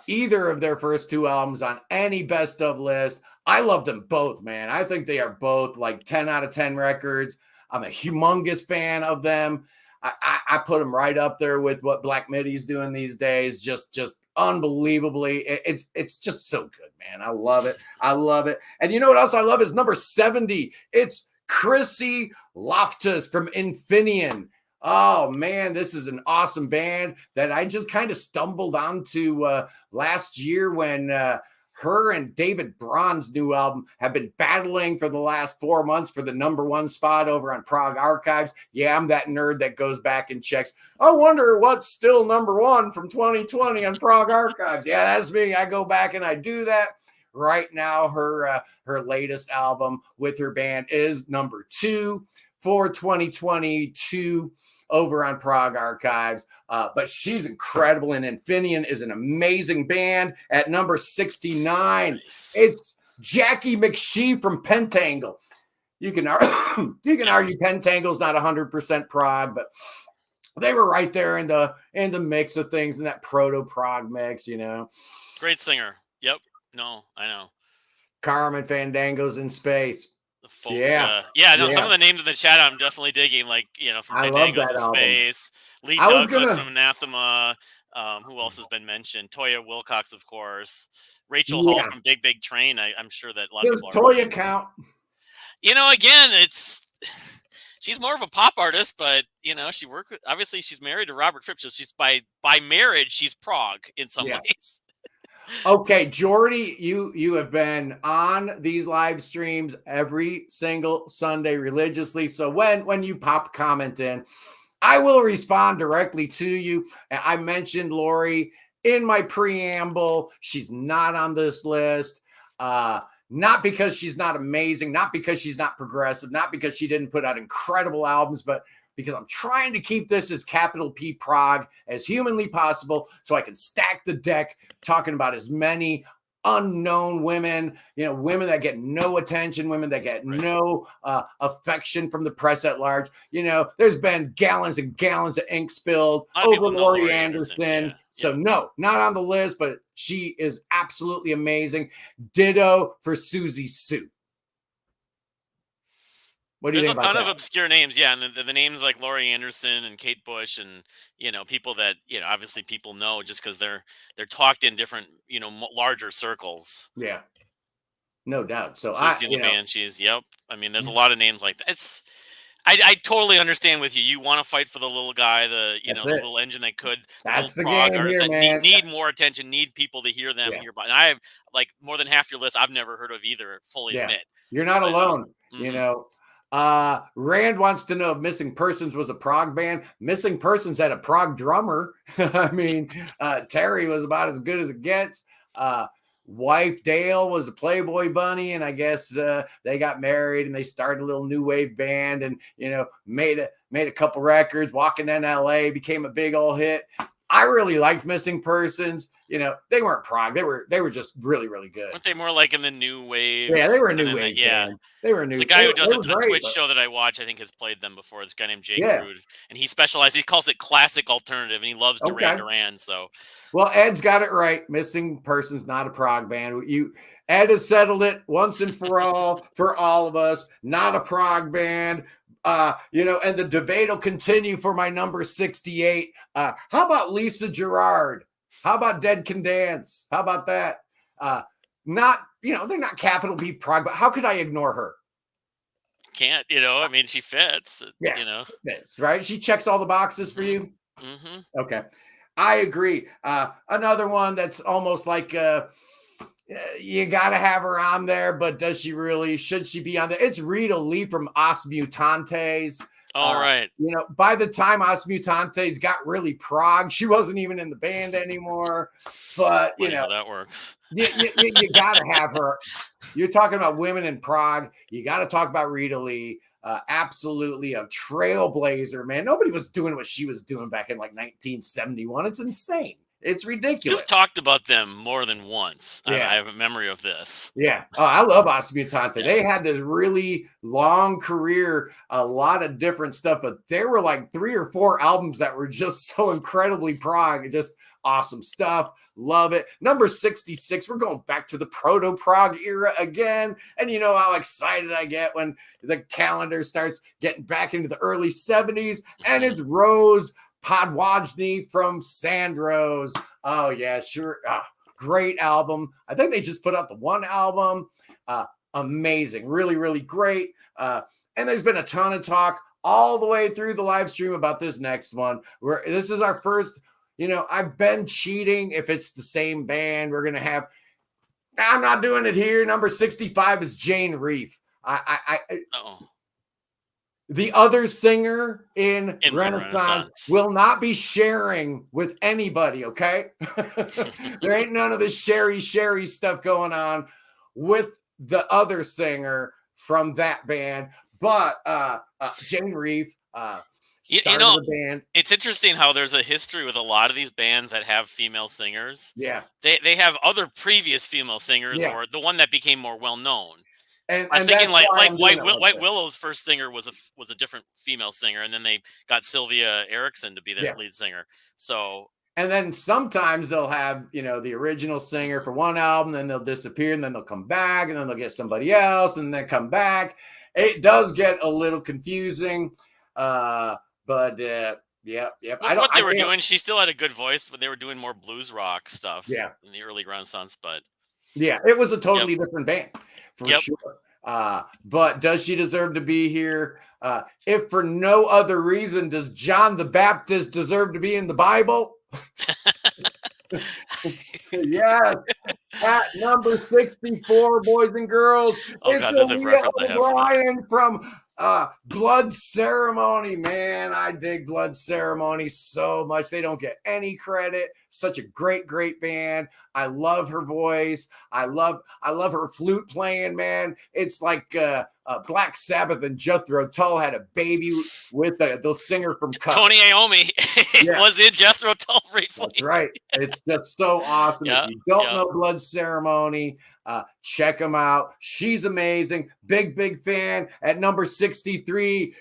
Speaker 1: either of their first two albums on any best of list, I love them both, man. I think they are both like 10 out of 10 records. I'm a humongous fan of them. I put them right up there with what Black Midi's doing these days. Just unbelievably. It's just so good, man. I love it. And you know what else I love is number 70. It's Chrissy Loftus from Infinian. Oh man, this is an awesome band that I just kind of stumbled onto last year when her and David Braun's new album have been battling for the last 4 months for the number one spot over on Prog Archives. Yeah, I'm that nerd that goes back and checks. I wonder what's still number one from 2020 on Prog Archives. Yeah, that's me. I go back and I do that. Right now, her latest album with her band is number 2 for 2022 over on Prog Archives. But she's incredible, and Infinian is an amazing band. At number 69, it's Jackie McShee from Pentangle. You can argue Pentangle's not 100% prog, but they were right there in the mix of things, in that proto-prog mix,
Speaker 2: Great singer. Yep. No, I know.
Speaker 1: Carmen Fandango's in Space.
Speaker 2: Some of the names in the chat I'm definitely digging, like, from Fandango's in Space. Lee Douglas from Anathema. Who else has been mentioned? Toya Wilcox, of course. Rachel Hall from Big Big Train. I'm sure that a lot of people
Speaker 1: Toya count.
Speaker 2: Again, she's more of a pop artist, but she worked obviously she's married to Robert Fripp, so she's by marriage she's prog in some ways.
Speaker 1: Okay, Jordy, you have been on these live streams every single Sunday religiously. So when you pop a comment in, I will respond directly to you. I mentioned Lori in my preamble. She's not on this list. Not because she's not amazing, not because she's not progressive, not because she didn't put out incredible albums, but because I'm trying to keep this as capital P prog as humanly possible so I can stack the deck talking about as many unknown women, women that get no attention, women that get no affection from the press at large. There's been gallons and gallons of ink spilled over Lori Anderson.
Speaker 2: Yeah.
Speaker 1: So no, not on the list, but she is absolutely amazing. Ditto for Susie Sue. What do you think about that?
Speaker 2: There's a ton of obscure names, yeah, and the names like Laurie Anderson and Kate Bush, and people that obviously people know just because they're talked in different larger circles.
Speaker 1: Yeah, no doubt. So
Speaker 2: Susie and the Banshees, yep. I mean, there's a lot of names like that. I totally understand with you. You want to fight for the little guy, the little engine that could.
Speaker 1: That's the game here, man.
Speaker 2: Need more attention, need people to hear them. And I have like more than half your list I've never heard of either. Fully admit.
Speaker 1: You're not alone. Rand wants to know if Missing Persons was a prog band. Missing Persons had a prog drummer. I mean, Terry was about as good as it gets. Wife Dale was a Playboy bunny, and I guess they got married and they started a little new wave band, and made a couple records. Walking in LA became a big old hit. I really liked Missing Persons. They weren't prog. They were just really, really good.
Speaker 2: Weren't they more like in the new wave?
Speaker 1: Yeah, they were a new wave.
Speaker 2: Yeah,
Speaker 1: they were new.
Speaker 2: It's a guy who does a Twitch show that I watch. I think has played them before. This guy named Jake Rude, and he specializes. He calls it classic alternative, and he loves Duran Duran. So,
Speaker 1: well, Ed's got it right. Missing Persons not a prog band. Ed has settled it once and for all for all of us. Not a prog band. And the debate will continue for my number 68. How about Lisa Gerrard? How about Dead Can Dance? How about that? They're not capital B prog, but how could I ignore her?
Speaker 2: Can't, I mean, she fits.
Speaker 1: Yeah, fits, right? She checks all the boxes for you.
Speaker 2: Mm-hmm.
Speaker 1: Okay. I agree. Another one that's almost like you got to have her on there, but does she really? Should she be on there? It's Rita Lee from Os Mutantes.
Speaker 2: All right.
Speaker 1: By the time Os Mutantes got really prog, she wasn't even in the band anymore. But
Speaker 2: how that works.
Speaker 1: You got to have her. You're talking about women in prog. You got to talk about Rita Lee. Absolutely a trailblazer, man. Nobody was doing what she was doing back in like 1971. It's insane. It's ridiculous.
Speaker 2: You've talked about them more than once. Yeah. I have a memory of this.
Speaker 1: Yeah. Oh, I love Os Mutantes. Yeah. They had this really long career, a lot of different stuff, but there were like 3 or 4 albums that were just so incredibly prog. Just awesome stuff. Love it. Number 66, we're going back to the proto-prog era again. And you know how excited I get when the calendar starts getting back into the early 70s, and it's Rose Podwajny from Sandros. Oh, yeah, sure. Great album. I think they just put out the one album. Amazing. Really, really great. And there's been a ton of talk all the way through the live stream about this next one. This is our first, I've been cheating. If it's the same band, we're going to have, I'm not doing it here. Number 65 is Jane Reef. The other singer in Renaissance will not be sharing with anybody, okay? There ain't none of this sherry stuff going on with the other singer from that band. But Jane Reef started the band.
Speaker 2: It's interesting how there's a history with a lot of these bands that have female singers.
Speaker 1: Yeah.
Speaker 2: They have other previous female singers or the one that became more well-known.
Speaker 1: And
Speaker 2: I'm thinking like White Willow's first singer was a different female singer, and then they got Sylvia Erickson to be their lead singer. So,
Speaker 1: and then sometimes they'll have the original singer for one album, then they'll disappear, and then they'll come back, and then they'll get somebody else, and then come back. It does get a little confusing, but yeah.
Speaker 2: What they were doing, she still had a good voice, but they were doing more blues rock stuff.
Speaker 1: Yeah.
Speaker 2: In the early Renaissance, but
Speaker 1: yeah, it was a totally different band. For sure. But does she deserve to be here? If for no other reason, does John the Baptist deserve to be in the Bible? Yes. At number 64, boys and girls, it's Aaliyah O'Brien from Blood Ceremony. Man, I dig Blood Ceremony so much. They don't get any credit. Such a great band. I love her voice. I love her flute playing, man. It's like Black Sabbath and Jethro Tull had a baby with the singer from
Speaker 2: Tony Iommi. Was in Jethro Tull briefly.
Speaker 1: That's right. It's just so awesome. If you don't know Blood Ceremony, check them out. She's amazing. Big fan. At number 63,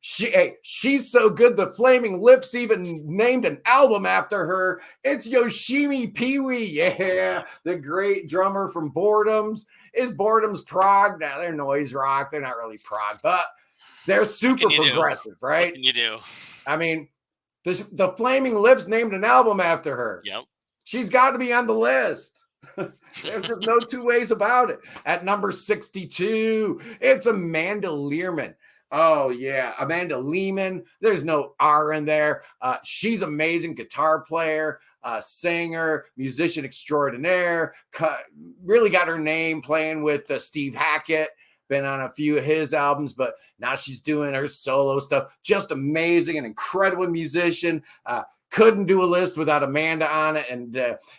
Speaker 1: she's so good the Flaming Lips even named an album after her. It's Yoshimi Pee-wee. Yeah, the great drummer from Boredoms. Is Boredoms prog? Now they're noise rock. They're not really prog, but they're super progressive, right?
Speaker 2: What can you do?
Speaker 1: I mean, the Flaming Lips named an album after her.
Speaker 2: Yep.
Speaker 1: She's got to be on the list. There's just no two ways about it. At number 62, it's Amanda Learman. Oh, yeah. Amanda Lehman. There's no R in there. She's amazing guitar player, singer, musician extraordinaire. Really got her name playing with Steve Hackett. Been on a few of his albums, but now she's doing her solo stuff. Just amazing, an incredible musician. Couldn't do a list without Amanda on it, and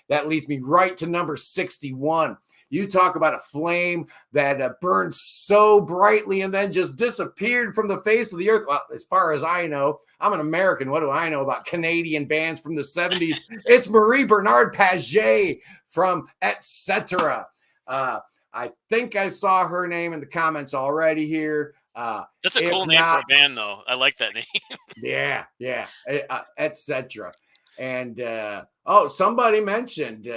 Speaker 1: that leads me right to number 61. You talk about a flame that burned so brightly and then just disappeared from the face of the earth. Well, as far as I know, I'm an American. What do I know about Canadian bands from the 70s? It's Marie Bernard Paget from Etc. I think I saw her name in the comments already here.
Speaker 2: That's a cool name for a band, though. I like that name.
Speaker 1: Yeah, Etc. And somebody mentioned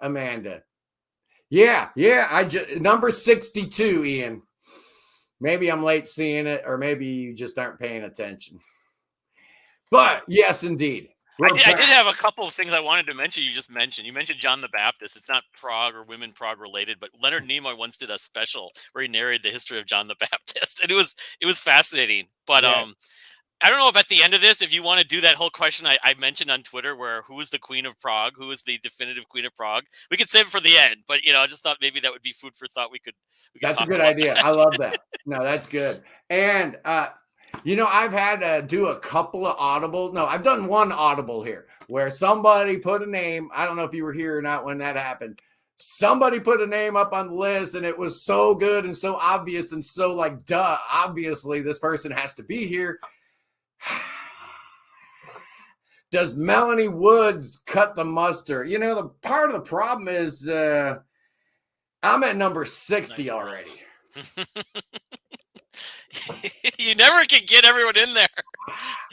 Speaker 1: Amanda. Yeah. Number 62, Ian. Maybe I'm late seeing it, or maybe you just aren't paying attention. But yes, indeed.
Speaker 2: I did have a couple of things I wanted to mention. You mentioned John the Baptist. It's not prog or Women Prog related, but Leonard Nimoy once did a special where he narrated the history of John the Baptist, and it was fascinating. But I don't know if at the end of this, if you want to do that whole question I mentioned on Twitter, where who is the Queen of Prague, who is the definitive Queen of Prague, we could save it for the end. But I just thought maybe that would be food for thought. We could
Speaker 1: That's a good idea. I love that. No, that's good. And I've had to do a couple of I've done one Audible here where somebody put a name. I don't know if you were here or not when that happened. Somebody put a name up on the list and it was so good and so obvious and so like, duh, obviously this person has to be here. Does Melanie Woods cut the mustard? The part of the problem is I'm at number 60 already.
Speaker 2: You never can get everyone in there.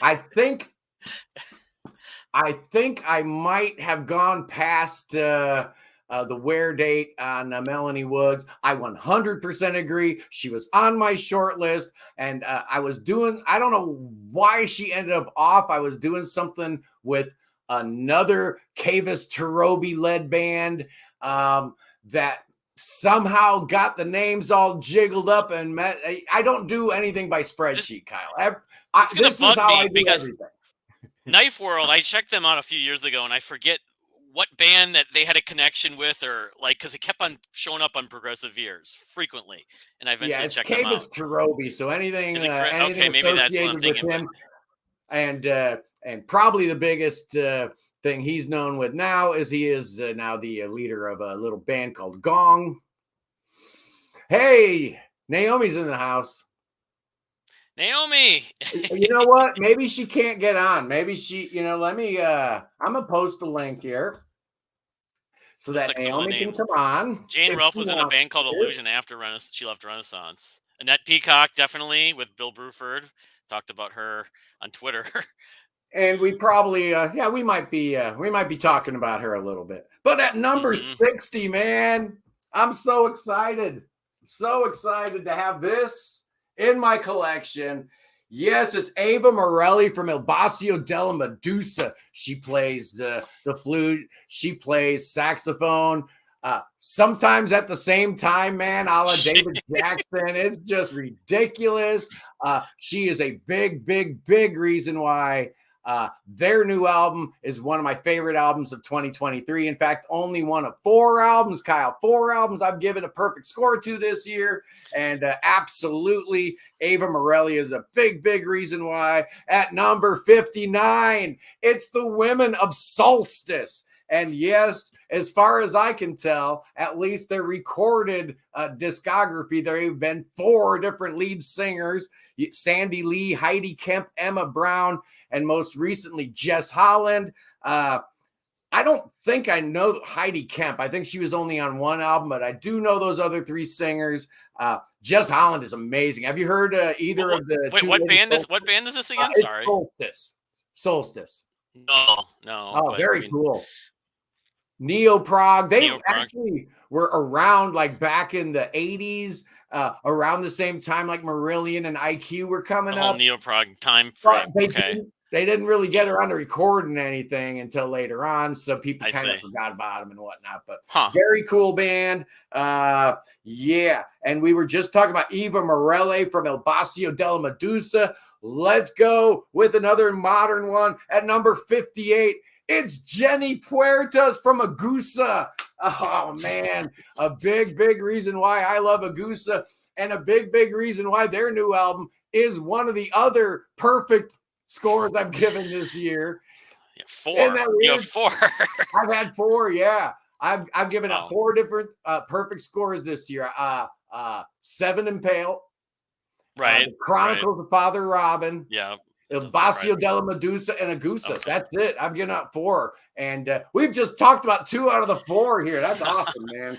Speaker 1: I think I might have gone past the wear date on Melanie Woods. I 100% agree. She was on my short list, and I don't know why she ended up off. I was doing something with another Kavis Tarobi led band that somehow got the names all jiggled up and met. I don't do anything by spreadsheet, Kyle. This is how I do everything.
Speaker 2: Knife World, I checked them out a few years ago, and I forget what band that they had a connection with, or because it kept on showing up on Progressive Ears frequently, and I eventually checked them out.
Speaker 1: Kavis Tarobi, so anything
Speaker 2: okay, maybe that's what I'm thinking.
Speaker 1: Him, and probably the biggest thing he's known with now is he is now the leader of a little band called Gong. Hey, Naomi's in the house.
Speaker 2: Naomi.
Speaker 1: You know what? Maybe she can't get on. Maybe she, let me, I'm going to post a link here so that Naomi can come on.
Speaker 2: Jane Ruff was in a band called Illusion after she left Renaissance. Annette Peacock, definitely, with Bill Bruford. Talked about her on Twitter.
Speaker 1: And we probably, we might be talking about her a little bit. But at number 60, man, I'm so excited. So excited to have this in my collection. Yes, it's Ava Morelli from Il Bacio della Medusa. She plays the flute. She plays saxophone. Sometimes at the same time, man, a la David Jackson. It's just ridiculous. She is a big reason why Their new album is one of my favorite albums of 2023. In fact, only one of 4 albums, Kyle. 4 albums I've given a perfect score to this year. And absolutely, Ava Morelli is a big, big reason why. At number 59, it's the Women of Solstice. And yes, as far as I can tell, at least their recorded discography, there have been 4 different lead singers: Sandy Lee, Heidi Kemp, Emma Brown, and most recently Jess Holland. I don't think I know Heidi Kemp. I think she was only on 1 album, but I do know those other 3 singers. Jess Holland is amazing. Have you heard either of the?
Speaker 2: Wait, what band is this again? Sorry,
Speaker 1: Solstice.
Speaker 2: No.
Speaker 1: Oh, very cool. Neo-Prog. They actually were around like back in the 80s, around the same time like Marillion and IQ were coming up.
Speaker 2: Neo-Prog time frame.
Speaker 1: They didn't really get around to recording anything until later on, so people kind of forgot about them and whatnot. But very cool band. Yeah. And we were just talking about Eva Morelli from El Bacio della Medusa. Let's go with another modern one at number 58. It's Jenny Puertas from Agusa. Oh, man. A big, big reason why I love Agusa, and a big, big reason why their new album is one of the other perfect scores I've given this year.
Speaker 2: 4. You have 4.
Speaker 1: I've had 4, yeah. I've given out 4 different perfect scores this year. 7 Impale.
Speaker 2: Right.
Speaker 1: The Chronicles of Father Robin.
Speaker 2: Yeah.
Speaker 1: El Bacio della Medusa and Agusa. Okay. That's it. I've given out 4. And we've just talked about 2 out of the 4 here. That's awesome, man.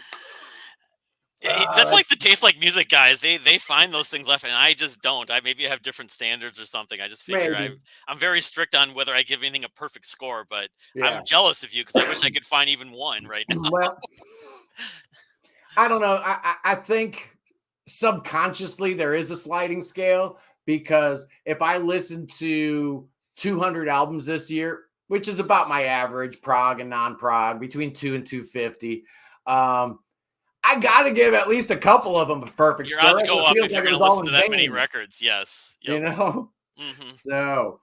Speaker 2: That's like the Taste Like Music guys. They find those things left, and I just don't. Maybe I have different standards or something. I just figure I'm very strict on whether I give anything a perfect score, but I'm jealous of you because I wish I could find even 1 right now.
Speaker 1: Well, I don't know. I think subconsciously there is a sliding scale, because if I listen to 200 albums this year, which is about my average prog and non-prog, between 2 and 250, I got to give at least a couple of them a perfect score.
Speaker 2: Your odds go up if you're going to listen to that many records. Yes.
Speaker 1: Yep. You know? Mm-hmm. So,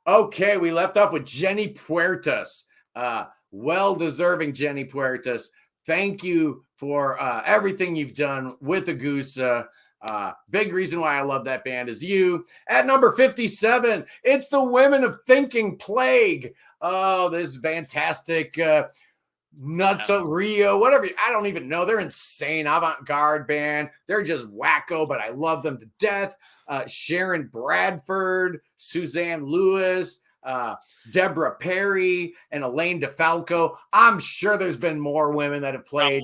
Speaker 1: okay, we left off with Jenny Puertas. Well-deserving Jenny Puertas. Thank you for everything you've done with Agusa. Big reason why I love that band is you. At number 57, it's the Women of Thinking Plague. Oh, this fantastic Nutso Rio, whatever. I don't even know. They're insane avant-garde band. They're just wacko, but I love them to death. Sharon Bradford, Suzanne Lewis, Deborah Perry, and Elaine DeFalco. I'm sure there's been more women that have played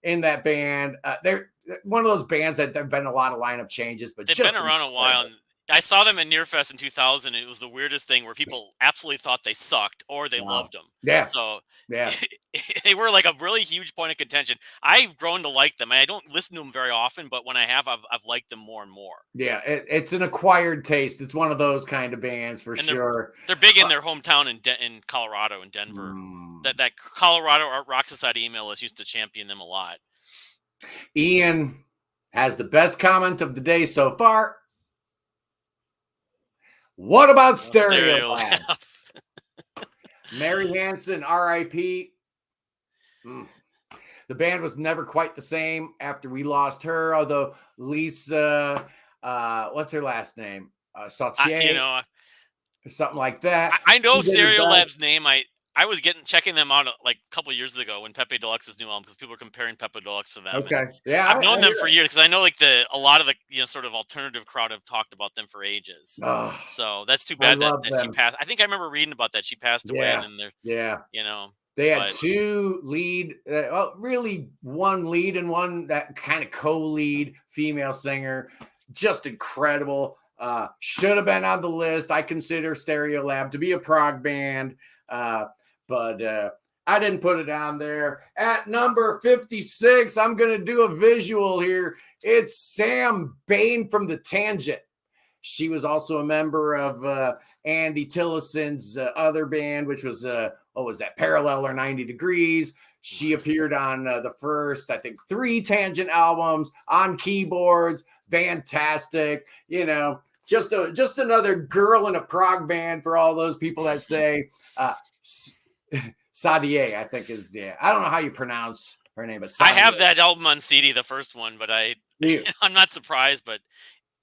Speaker 1: in that band. They're one of those bands that there've been a lot of lineup changes, but
Speaker 2: they've been around a while. And I saw them at Nearfest in 2000. And it was the weirdest thing where people absolutely thought they sucked or they loved them.
Speaker 1: Yeah.
Speaker 2: So
Speaker 1: yeah,
Speaker 2: they were like a really huge point of contention. I've grown to like them. I don't listen to them very often, but when I have, I've liked them more and more.
Speaker 1: Yeah, it's an acquired taste. It's one of those kind of bands for sure.
Speaker 2: They're big in their hometown in Colorado and Denver. That Colorado Art Rock Society email list used to champion them a lot.
Speaker 1: Ian has the best comment of the day so far. What about Stereolab? Mary Hansen, R.I.P. The band was never quite the same after we lost her, although Lisa, what's her last name? Sautier, or something like that.
Speaker 2: I know Stereolab's name. I was checking them out like a couple of years ago when Pepe Deluxe's new album, because people were comparing Pepe Deluxe to them.
Speaker 1: Okay, yeah,
Speaker 2: I've known them for years because I know like a lot of the sort of alternative crowd have talked about them for ages.
Speaker 1: Oh,
Speaker 2: so that's too bad that she passed. I think I remember reading about that. She passed away, and then
Speaker 1: they had 2 lead, really 1 lead and 1 that kind of co-lead female singer, just incredible. Should have been on the list. I consider Stereolab to be a prog band. But I didn't put it on there. At number 56, I'm going to do a visual here. It's Sam Bain from The Tangent. She was also a member of Andy Tillison's other band, which was, what was that, Parallel or 90 Degrees. She appeared on the first, I think, 3 Tangent albums on keyboards. Fantastic. just another girl in a prog band for all those people that say Sadier, I think is, yeah. I don't know how you pronounce her name, but Sadier.
Speaker 2: I have that album on CD, the first one, but I'm not surprised, but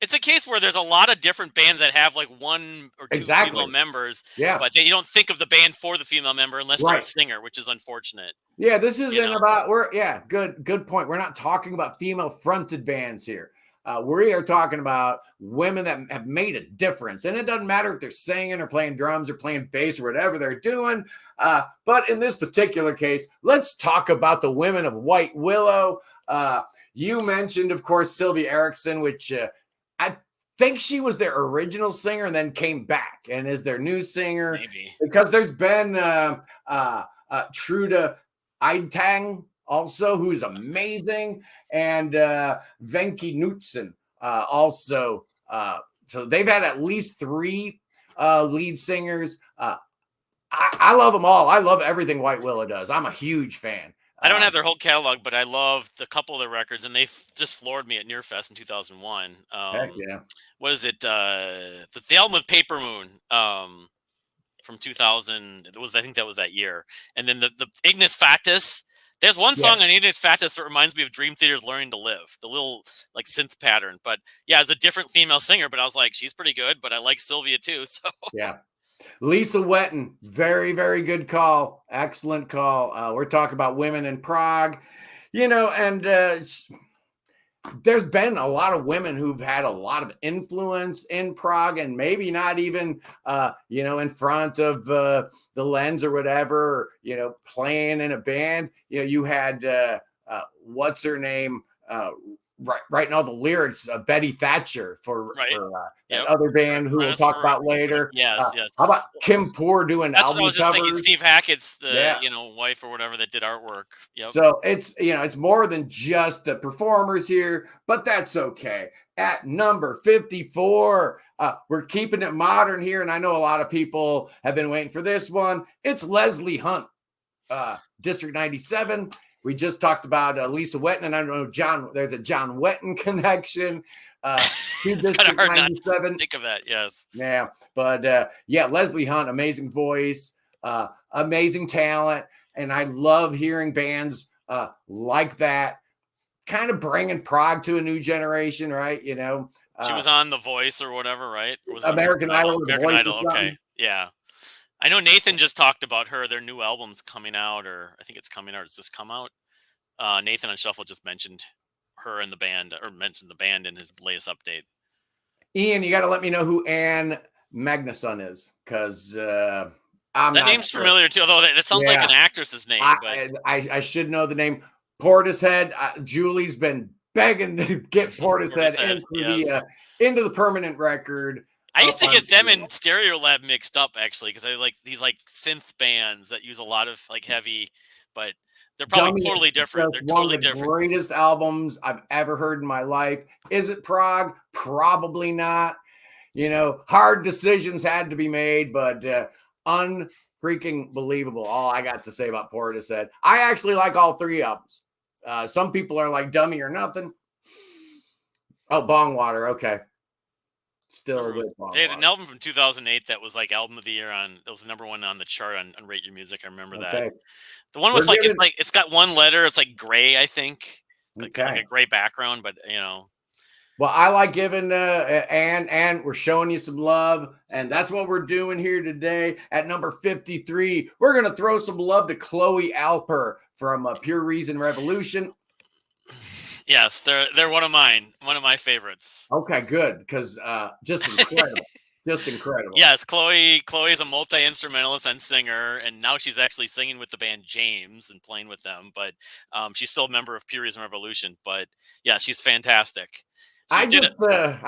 Speaker 2: it's a case where there's a lot of different bands that have like one or two female members, but you don't think of the band for the female member unless they're a singer, which is unfortunate.
Speaker 1: Yeah, this isn't about good point. We're not talking about female fronted bands here. We are talking about women that have made a difference, and it doesn't matter if they're singing or playing drums or playing bass or whatever they're doing. But in this particular case, let's talk about the women of White Willow. You mentioned, of course, Sylvia Erickson, which I think she was their original singer and then came back and is their new singer.
Speaker 2: Maybe.
Speaker 1: Because there's been Trude Eidtang also, who's amazing, and Venki Knudsen also. So they've had at least 3 lead singers. I love them all. I love everything White Willow does. I'm a huge fan.
Speaker 2: I don't have their whole catalog, but I love a couple of their records, and they just floored me at Nearfest in 2001.
Speaker 1: Heck yeah.
Speaker 2: What is it? The album with Paper Moon from 2000. I think that was that year. And then the Ignis Fatuus. There's one song on Ignis Fatuus that reminds me of Dream Theater's Learning to Live, the little like synth pattern. But yeah, it's a different female singer, but I was like, she's pretty good, but I like Sylvia too. So
Speaker 1: yeah. Lisa Wetton, very, very good call. Excellent call. We're talking about Women in Prog, and there's been a lot of women who've had a lot of influence in prog, and maybe not even, in front of the lens or whatever, playing in a band. You had, what's her name? Writing all the lyrics, Betty Thatcher for that other band who we'll talk about later.
Speaker 2: Yes.
Speaker 1: How about Kim Poor doing album covers? That's what I was just thinking.
Speaker 2: Steve Hackett's wife or whatever that did artwork. Yep.
Speaker 1: So it's more than just the performers here, but that's okay. At number 54, we're keeping it modern here, and I know a lot of people have been waiting for this one. It's Leslie Hunt, District 97. We just talked about Lisa Wetton, and I don't know, there's a John Wetton connection.
Speaker 2: It's kind of hard 97. Not to think of that, yes.
Speaker 1: Yeah, but Leslie Hunt, amazing voice, amazing talent, and I love hearing bands like that, kind of bringing prog to a new generation, right? She
Speaker 2: was on The Voice or whatever, right? Or was
Speaker 1: American Idol.
Speaker 2: American Idol, okay, yeah. I know Nathan just talked about their new album's coming out, or I think it's coming out. It's just come out. Nathan on Shuffle just mentioned her in the band, or mentioned the band in his latest update.
Speaker 1: Ian, you got to let me know who Anne Magnuson is, because that
Speaker 2: name's familiar too, although that sounds like an actress's name.
Speaker 1: I should know the name. Portishead. Julie's been begging to get Portishead into the permanent record.
Speaker 2: I used to get them and Stereolab mixed up, actually, because I like these like synth bands that use a lot of like heavy, but they're probably totally different. They're totally different.
Speaker 1: One of the greatest albums I've ever heard in my life. Is it prog? Probably not. Hard decisions had to be made, but unfreaking believable. All I got to say about Portishead. I actually like all 3 albums. Some people are like Dummy or Nothing. Oh, Bong Water. Okay. Still a good one.
Speaker 2: They had an album from 2008 that was like album of the year that was the #1 on the chart on Rate Your Music. I remember that. The one with it's got one letter. It's like gray, I think. Like a gray background, but
Speaker 1: Well, I like giving and we're showing you some love, and that's what we're doing here today. At number 53, we're gonna throw some love to Chloe Alper from Pure Reason Revolution.
Speaker 2: Yes, they're one of my favorites.
Speaker 1: Okay, good, because just incredible. Just incredible.
Speaker 2: Yes, Chloe is a multi-instrumentalist and singer, and now she's actually singing with the band James and playing with them, but she's still a member of Pure Reason Revolution. But yeah, she's fantastic.
Speaker 1: I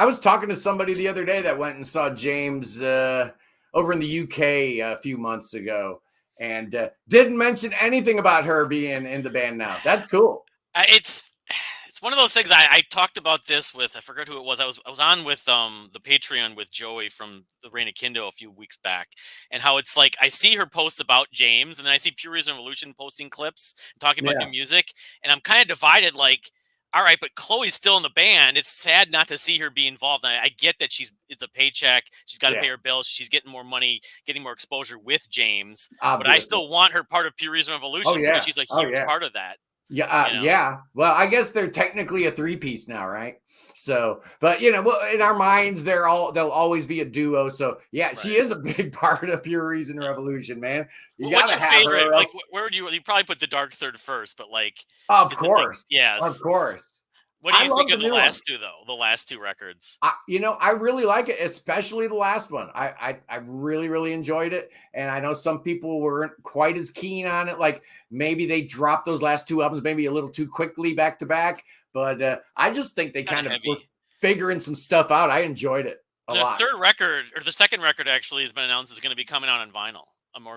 Speaker 1: was talking to somebody the other day that went and saw James over in the UK a few months ago, and didn't mention anything about her being in the band now. That's cool.
Speaker 2: It's one of those things. I talked about this with, I forgot who it was. I was on with the Patreon with Joey from the Reign of Kindo a few weeks back, and how it's like I see her posts about James, and then I see Pure Reason Revolution posting clips and talking about new music, and I'm kind of divided. Like, all right, but Chloe's still in the band. It's sad not to see her be involved. And I get that it's a paycheck. She's got to pay her bills. She's getting more money, getting more exposure with James.
Speaker 1: Obviously.
Speaker 2: But I still want her part of Pure Reason Revolution because she's a huge part of that.
Speaker 1: Yeah, yeah. Well, I guess they're technically a 3-piece now, right? So, but well, in our minds, they'll always be a duo. So, yeah, right. She is a big part of Pure Reason Revolution, man.
Speaker 2: What's your favorite? Like, where would you probably put the Dark Third first? But like,
Speaker 1: of course,
Speaker 2: yes,
Speaker 1: of course.
Speaker 2: What do you think of the last two, though? The last two records?
Speaker 1: I really like it, especially the last one. I really, really enjoyed it. And I know some people weren't quite as keen on it. Like maybe they dropped those last two albums maybe a little too quickly back to back. But I just think they kind of were figuring some stuff out. I enjoyed it a lot.
Speaker 2: The third record, or the second record actually, has been announced is going to be coming out on vinyl.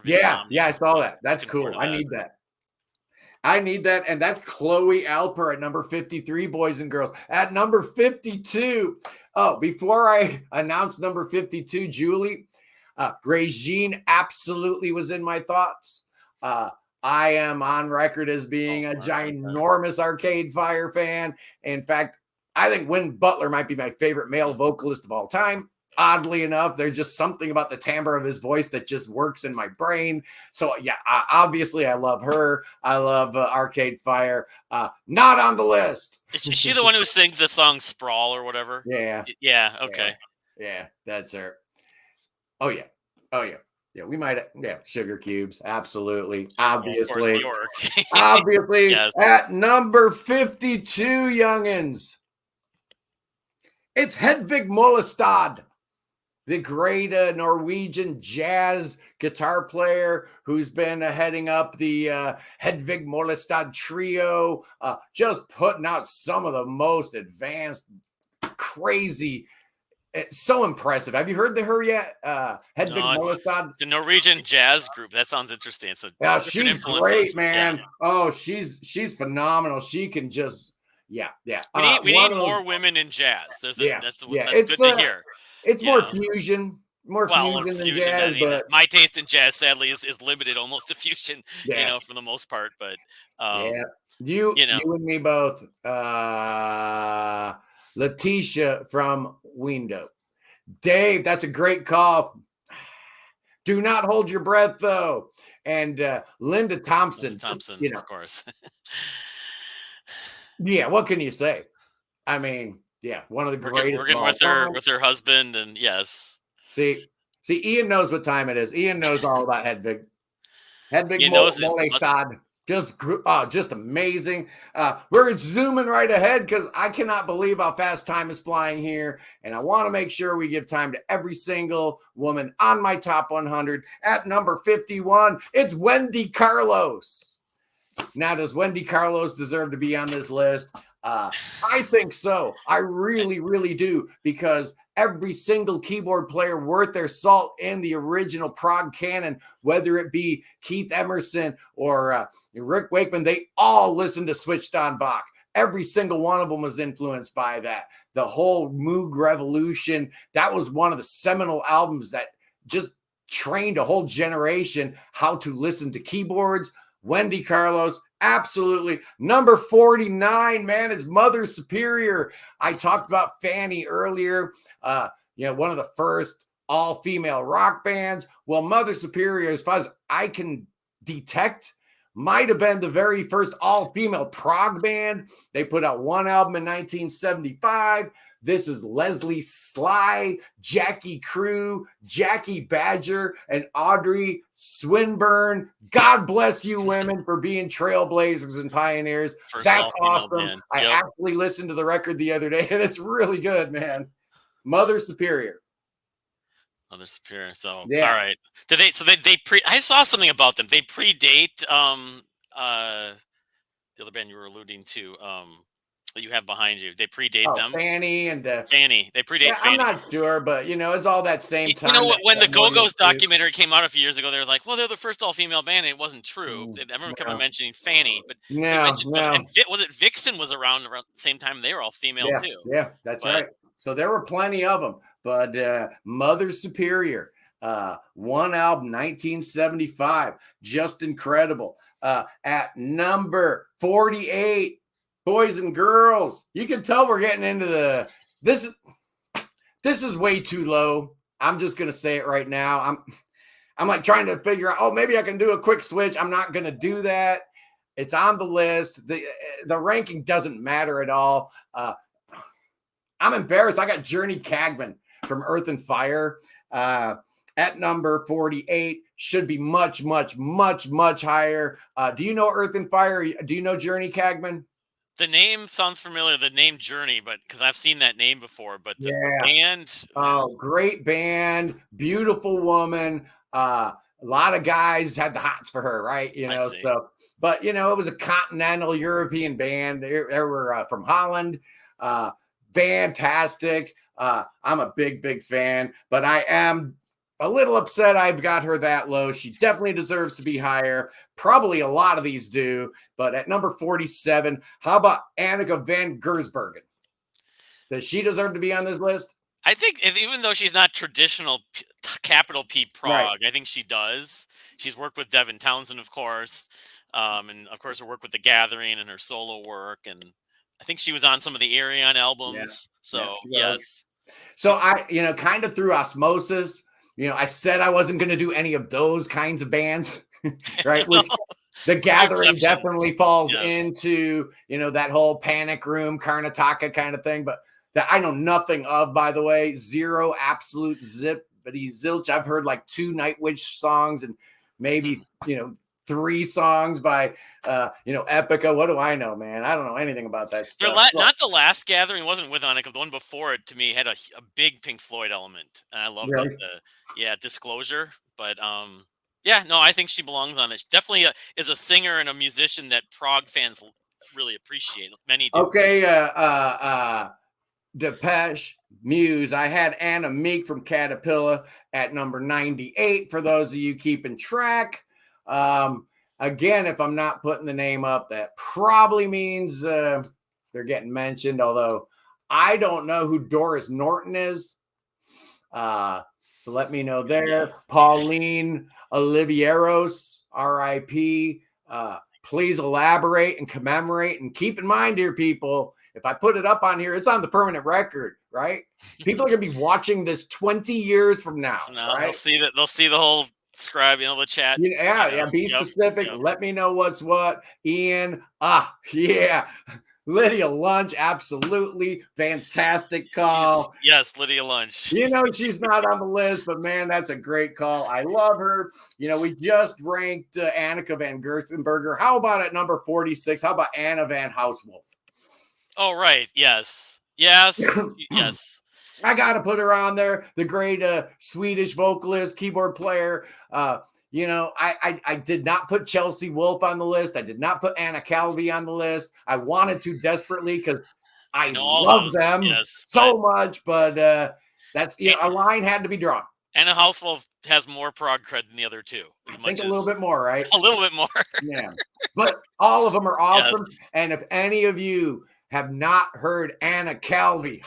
Speaker 1: Yeah, I saw that. That's cool. I need that. And that's Chloe Alper at number 53, boys and girls. At number 52, before I announce number 52, Julie, Regine absolutely was in my thoughts. I am on record as being a ginormous Arcade Fire fan. In fact, I think Win Butler might be my favorite male vocalist of all time. Oddly enough, there's just something about the timbre of his voice that just works in my brain. So, yeah, obviously I love her. I love Arcade Fire. Not on the list.
Speaker 2: Is she the one who sings the song Sprawl or whatever?
Speaker 1: Yeah.
Speaker 2: Yeah, okay.
Speaker 1: Yeah, that's her. Oh, yeah. Yeah, we might. Yeah, Sugar Cubes. Absolutely. Obviously. Obviously. Yes. At number 52, youngins, it's Hedvig Mollestad, the great Norwegian jazz guitar player who's been heading up the Hedvig Mollestad trio, just putting out some of the most advanced, crazy, so impressive. Have you heard of her yet? Hedvig Mollestad?
Speaker 2: The Norwegian jazz group. That sounds interesting.
Speaker 1: Yeah, she's great, man. Yeah. Oh, she's phenomenal. She can just... Yeah.
Speaker 2: We need more women in jazz. That's good to hear.
Speaker 1: It's more fusion than jazz. But
Speaker 2: my taste in jazz, sadly, is limited almost to fusion. For the most part. But
Speaker 1: you and me both. Letitia from Window. Dave, that's a great call. Do not hold your breath, though. And Linda Thompson.
Speaker 2: Of course.
Speaker 1: Yeah, what can you say? I mean, yeah, one of the greatest.
Speaker 2: We're getting with her husband, and yes.
Speaker 1: See, Ian knows what time it is. Ian knows all about Hedvig. Hedvig Mollestad, just amazing. We're zooming right ahead because I cannot believe how fast time is flying here, and I want to make sure we give time to every single woman on my top 100. At number 51, it's Wendy Carlos. Now, does Wendy Carlos deserve to be on this list? I think so. I really, really do, because every single keyboard player worth their salt in the original prog canon, whether it be Keith Emerson or Rick Wakeman, they all listened to Switched on Bach. Every single one of them was influenced by that. The whole Moog Revolution, that was one of the seminal albums that just trained a whole generation how to listen to keyboards. Wendy Carlos, absolutely. Number 49, man, is Mother Superior. I talked about Fanny earlier. One of the first all-female rock bands. Well, Mother Superior, as far as I can detect, might have been the very first all-female prog band. They put out one album in 1975. This is Leslie Sly, Jackie Crew, Jackie Badger, and Audrey Swinburne. God bless you, women, for being trailblazers and pioneers. That's awesome. I actually listened to the record the other day, and it's really good, man. Mother Superior.
Speaker 2: So, all right. I saw something about them. They predate the other band you were alluding to. That you have behind you. They predate them.
Speaker 1: Fanny and
Speaker 2: Fanny. They predate Fanny.
Speaker 1: I'm not sure, but it's all that same time.
Speaker 2: When the Go-Go's documentary came out a few years ago, they were like, well, they're the first all-female band, and it wasn't true. Everyone kept mentioning Fanny, but and was it Vixen was around the same time? They were all female too.
Speaker 1: Yeah, that's right. So there were plenty of them, but Mother Superior, one album, 1975, just incredible. At number 48, boys and girls. You can tell we're getting into this is way too low. I'm just gonna say it right now. I'm like trying to figure out, oh, maybe I can do a quick switch. I'm not gonna do that. It's on the list. The ranking doesn't matter at all. I'm embarrassed. I got Journey Cagman from Earth and Fire at number 48. Should be much, much, much, much higher. Do you know Earth and Fire? Do you know Journey Cagman?
Speaker 2: The name sounds familiar, the name Journey, but because I've seen that name before, but the band.
Speaker 1: Oh, great band, beautiful woman. A lot of guys had the hots for her, right? You know, so, but you know, it was a continental European band. They were from Holland. Fantastic. I'm a big, big fan, but I am a little upset I've got her that low. She definitely deserves to be higher. Probably a lot of these do, but at number 47, how about Annika van Gersbergen? Does she deserve to be on this list?
Speaker 2: I think even though she's not traditional capital P prog, right. I think she does. She's worked with Devin Townsend, of course, and of course her work with The Gathering and her solo work, and I think she was on some of the Arion albums. So yes.
Speaker 1: So I, kind of through osmosis, I said I wasn't going to do any of those kinds of bands, right? Which The Gathering definitely falls into, that whole Panic Room, Karnataka kind of thing, but that I know nothing of, by the way. Zero, absolute zippity zilch. I've heard like 2 Nightwish songs and maybe, 3 songs by, Epica. What do I know, man? I don't know anything about that stuff.
Speaker 2: Not the last Gathering wasn't with Annika. The one before it, to me, had a big Pink Floyd element, and I love the Disclosure. But I think she belongs on it. She definitely is a singer and a musician that prog fans really appreciate. Many do.
Speaker 1: Okay, Depeche Muse. I had Anna Meek from Caterpillar at number 98. For those of you keeping track. Again, if I'm not putting the name up, that probably means they're getting mentioned, although I don't know who Doris Norton is. So let me know there. Pauline Olivieros, RIP. Please elaborate and commemorate, and keep in mind, dear people, if I put it up on here, it's on the permanent record, right? People are going to be watching this 20 years from now. Right?
Speaker 2: They'll see the whole scribe, the chat.
Speaker 1: Be specific. Yep. Let me know what's what. Ian, Lydia Lunch, absolutely fantastic call.
Speaker 2: Yes, Lydia Lunch.
Speaker 1: She's not on the list, but man, that's a great call. I love her. We just ranked Annika van Gerstenberger. How about at number 46? How about Anna van Housewolf?
Speaker 2: Oh, right. Yes. Yes.
Speaker 1: I got to put her on there. The great Swedish vocalist, keyboard player. I did not put Chelsea Wolfe on the list. I did not put Anna Calvi on the list. I wanted to desperately because I love them so much, but that's a line had to be drawn.
Speaker 2: Anna Housewolf has more prog cred than the other two.
Speaker 1: I think a little bit more, right?
Speaker 2: A little bit more.
Speaker 1: Yeah. But all of them are awesome. Yes. And if any of you have not heard Anna Calvi,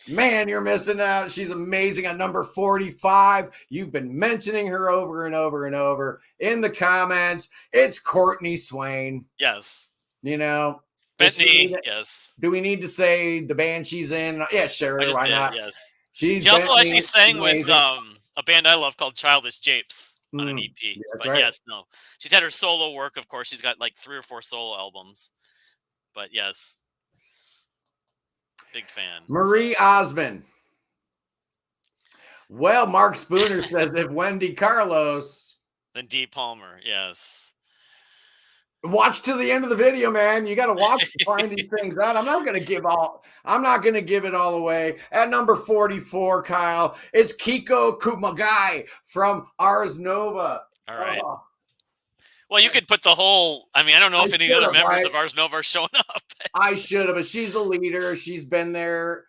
Speaker 1: man, you're missing out. She's amazing at number 45. You've been mentioning her over and over and over in the comments. It's Courtney Swain.
Speaker 2: Yes. Bentley, yes.
Speaker 1: Do we need to say the band she's in? Yeah, sure. Why not?
Speaker 2: Yes. She also actually sang with a band I love called Childish Japes on an EP. But right. Yes, no. She's had her solo work, of course. She's got like 3 or 4 solo albums. But yes. Big fan.
Speaker 1: Marie Osmond. Well, Mark Spooner says if Wendy Carlos,
Speaker 2: then Dee Palmer. Yes.
Speaker 1: Watch to the end of the video, man. You got to watch to find these things out. I'm not going to give it all away. At number 44, Kyle, it's Kiko Kumagai from Ars Nova.
Speaker 2: All right. Well, you could put the whole. I don't know if any other members of Ars Nova are showing up.
Speaker 1: I should have, but she's the leader. She's been there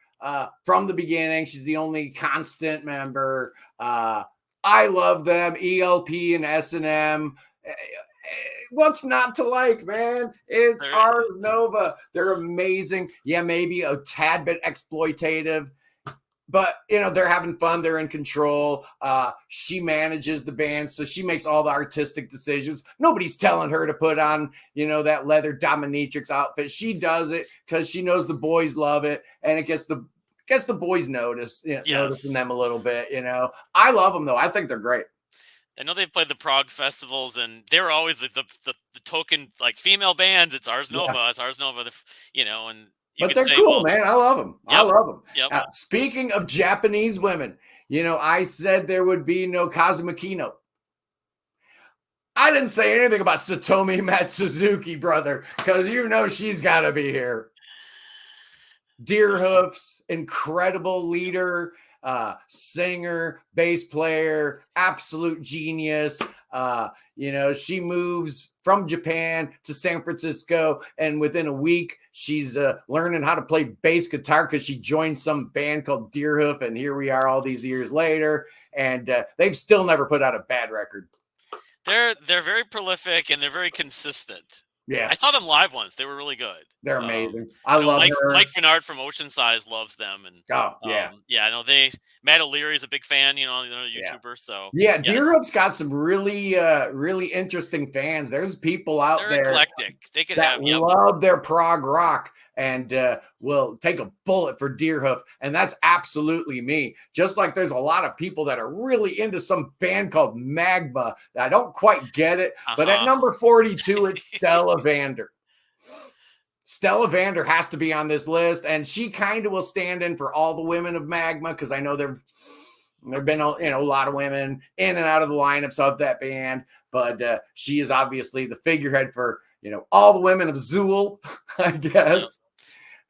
Speaker 1: from the beginning. She's the only constant member. I love them. ELP and S&M. What's not to like, man? It's Ars Nova. They're amazing. Yeah, maybe a tad bit exploitative, but they're having fun. They're in control. She manages the band, so she makes all the artistic decisions. Nobody's telling her to put on, that leather dominatrix outfit. She does it because she knows the boys love it, and it gets the boys noticing them a little bit. I love them though. I think they're great.
Speaker 2: I know they've played the prog festivals, and they were always the token like female bands. It's Ars Nova, it's Ars Nova, and.
Speaker 1: But they're cool, man. I love them.
Speaker 2: Yep,
Speaker 1: I love them.
Speaker 2: Yep.
Speaker 1: Speaking of Japanese women, I said there would be no Kazuma Kino. I didn't say anything about Satomi Matsuzuki, brother, because she's got to be here. Deerhoof's incredible leader, singer, bass player, absolute genius. She moves from Japan to San Francisco, and within a week, she's learning how to play bass guitar because she joined some band called Deerhoof, and here we are all these years later, and they've still never put out a bad record.
Speaker 2: They're very prolific, and they're very consistent.
Speaker 1: Yeah,
Speaker 2: I saw them live once. They were really good.
Speaker 1: They're amazing. I love her.
Speaker 2: Mike Finard from Ocean Size loves them, and I know Matt O'Leary is a big fan. Another YouTuber. So
Speaker 1: Deerhoof's got some really, really interesting fans. There's people out there
Speaker 2: eclectic. They could
Speaker 1: love their prog rock and will take a bullet for Deerhoof, and that's absolutely me. Just like there's a lot of people that are really into some band called Magma. I don't quite get it, but at number 42, it's Stella Vander. Stella Vander has to be on this list, and she kind of will stand in for all the women of Magma because I know there've been a lot of women in and out of the lineups of that band, but she is obviously the figurehead for all the women of Zool, I guess.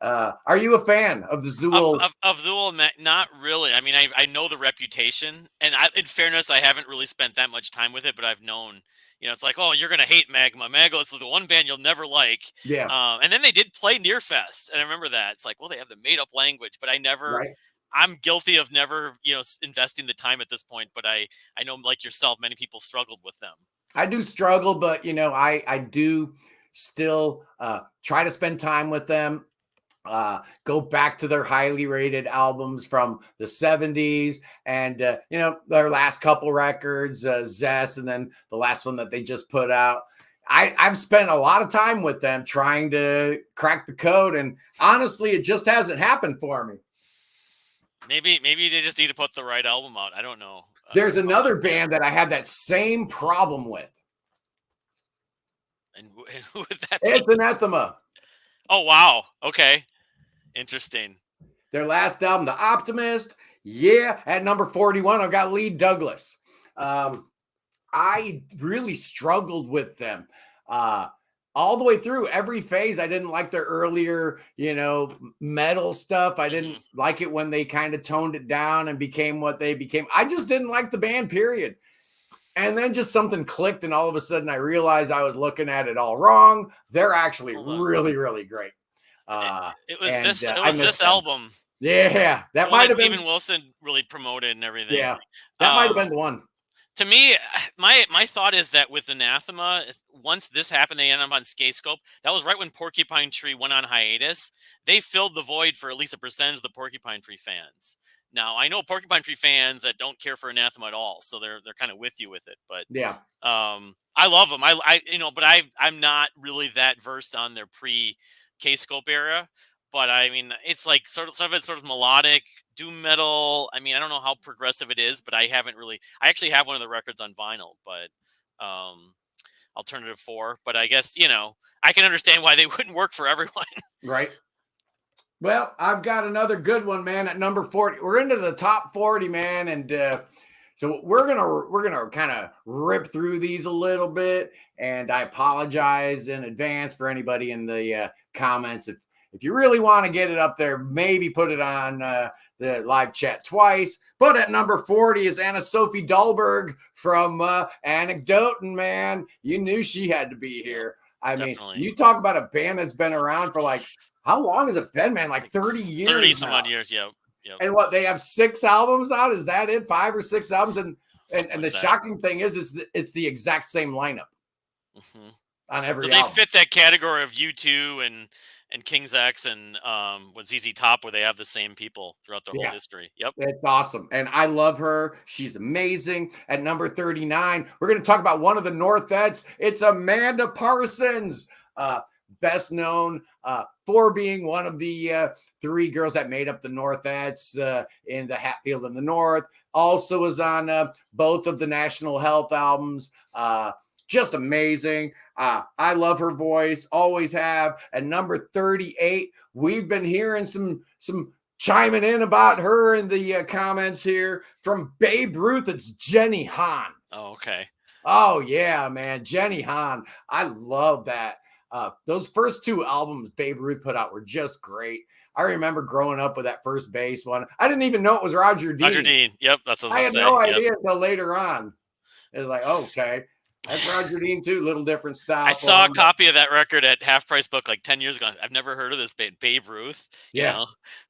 Speaker 1: Are you a fan of the Zool?
Speaker 2: Of Zool? Not really. I mean, I know the reputation, and in fairness, I haven't really spent that much time with it, but I've known. It's like, oh, you're going to hate Magma. Magma is the one band you'll never like.
Speaker 1: Yeah.
Speaker 2: And then they did play Nearfest, and I remember that. It's like, well, they have the made-up language, but I never. Right. I'm guilty of never, investing the time at this point. But I know, like yourself, many people struggled with them.
Speaker 1: I do struggle, but I do still try to spend time with them. Go back to their highly rated albums from the 70s and their last couple records, Zest, and then the last one that they just put out. I've spent a lot of time with them trying to crack the code, and honestly, it just hasn't happened for me.
Speaker 2: Maybe they just need to put the right album out. I don't know.
Speaker 1: There's another band that I had that same problem with.
Speaker 2: And who would that be?
Speaker 1: It's Anathema. Oh,
Speaker 2: wow. Okay. Interesting.
Speaker 1: Their last album, The Optimist. Yeah. At number 41, I've got Lee Douglas. I really struggled with them. All the way through every phase. I didn't like their earlier, metal stuff. I didn't like it when they kind of toned it down and became what they became. I just didn't like the band, period. And then just something clicked, and all of a sudden I realized I was looking at it all wrong. They're actually really, really great.
Speaker 2: It was this album.
Speaker 1: Yeah, that might have been
Speaker 2: Steven Wilson really promoted and everything.
Speaker 1: Yeah, that might have been the one.
Speaker 2: To me, my thought is that with Anathema, once this happened, they ended up on Skascope. That was right when Porcupine Tree went on hiatus. They filled the void for at least a percentage of the Porcupine Tree fans. Now, I know Porcupine Tree fans that don't care for Anathema at all, so they're kind of with you with it. But
Speaker 1: yeah,
Speaker 2: I love them. But I'm not really that versed on their pre-K-Scope era. But I mean, it's like some of it's sort of melodic doom metal. I mean, I don't know how progressive it is, but I actually have one of the records on vinyl, but Alternative 4. But I guess I can understand why they wouldn't work for everyone.
Speaker 1: Right. Well, I've got another good one, man, at number 40. We're into the top 40, man, and so we're gonna kind of rip through these a little bit, and I apologize in advance for anybody in the comments. If you really want to get it up there, maybe put it on the live chat twice. But at number 40 is Anna Sophie Dahlberg from Anecdote, man. You knew she had to be here. I
Speaker 2: Definitely.
Speaker 1: mean, you talk about a band that's been around for like, how long has it been, man? Like 30 years.
Speaker 2: 30 some odd years, yeah. Yep.
Speaker 1: And what, they have 6 albums out? Is that it? 5 or 6 albums? And the shocking thing is it's the exact same lineup on every album.
Speaker 2: They fit that category of U2 and and King's X and with ZZ Top, where they have the same people throughout their whole history. Yep.
Speaker 1: It's awesome. And I love her. She's amazing. At number 39, we're going to talk about one of the Northettes. It's Amanda Parsons. Best known for being one of the 3 girls that made up the Northettes in the Hatfield in the North. Also was on both of the National Health albums. Just amazing. I love her voice, always have. At number 38, we've been hearing some chiming in about her in the comments here. From Babe Ruth, it's Jenny Han.
Speaker 2: Oh, okay.
Speaker 1: Oh, yeah, man. Jenny Han. I love that. Those first 2 albums Babe Ruth put out were just great. I remember growing up with that first bass one. I didn't even know it was Roger Dean.
Speaker 2: Roger Dean. Yep, that's what
Speaker 1: I had no idea until later on. It was like, okay, that's Roger Dean too. Little different style.
Speaker 2: I saw a copy of that record at Half Price Book like 10 years ago. I've never heard of this Babe Ruth. You know,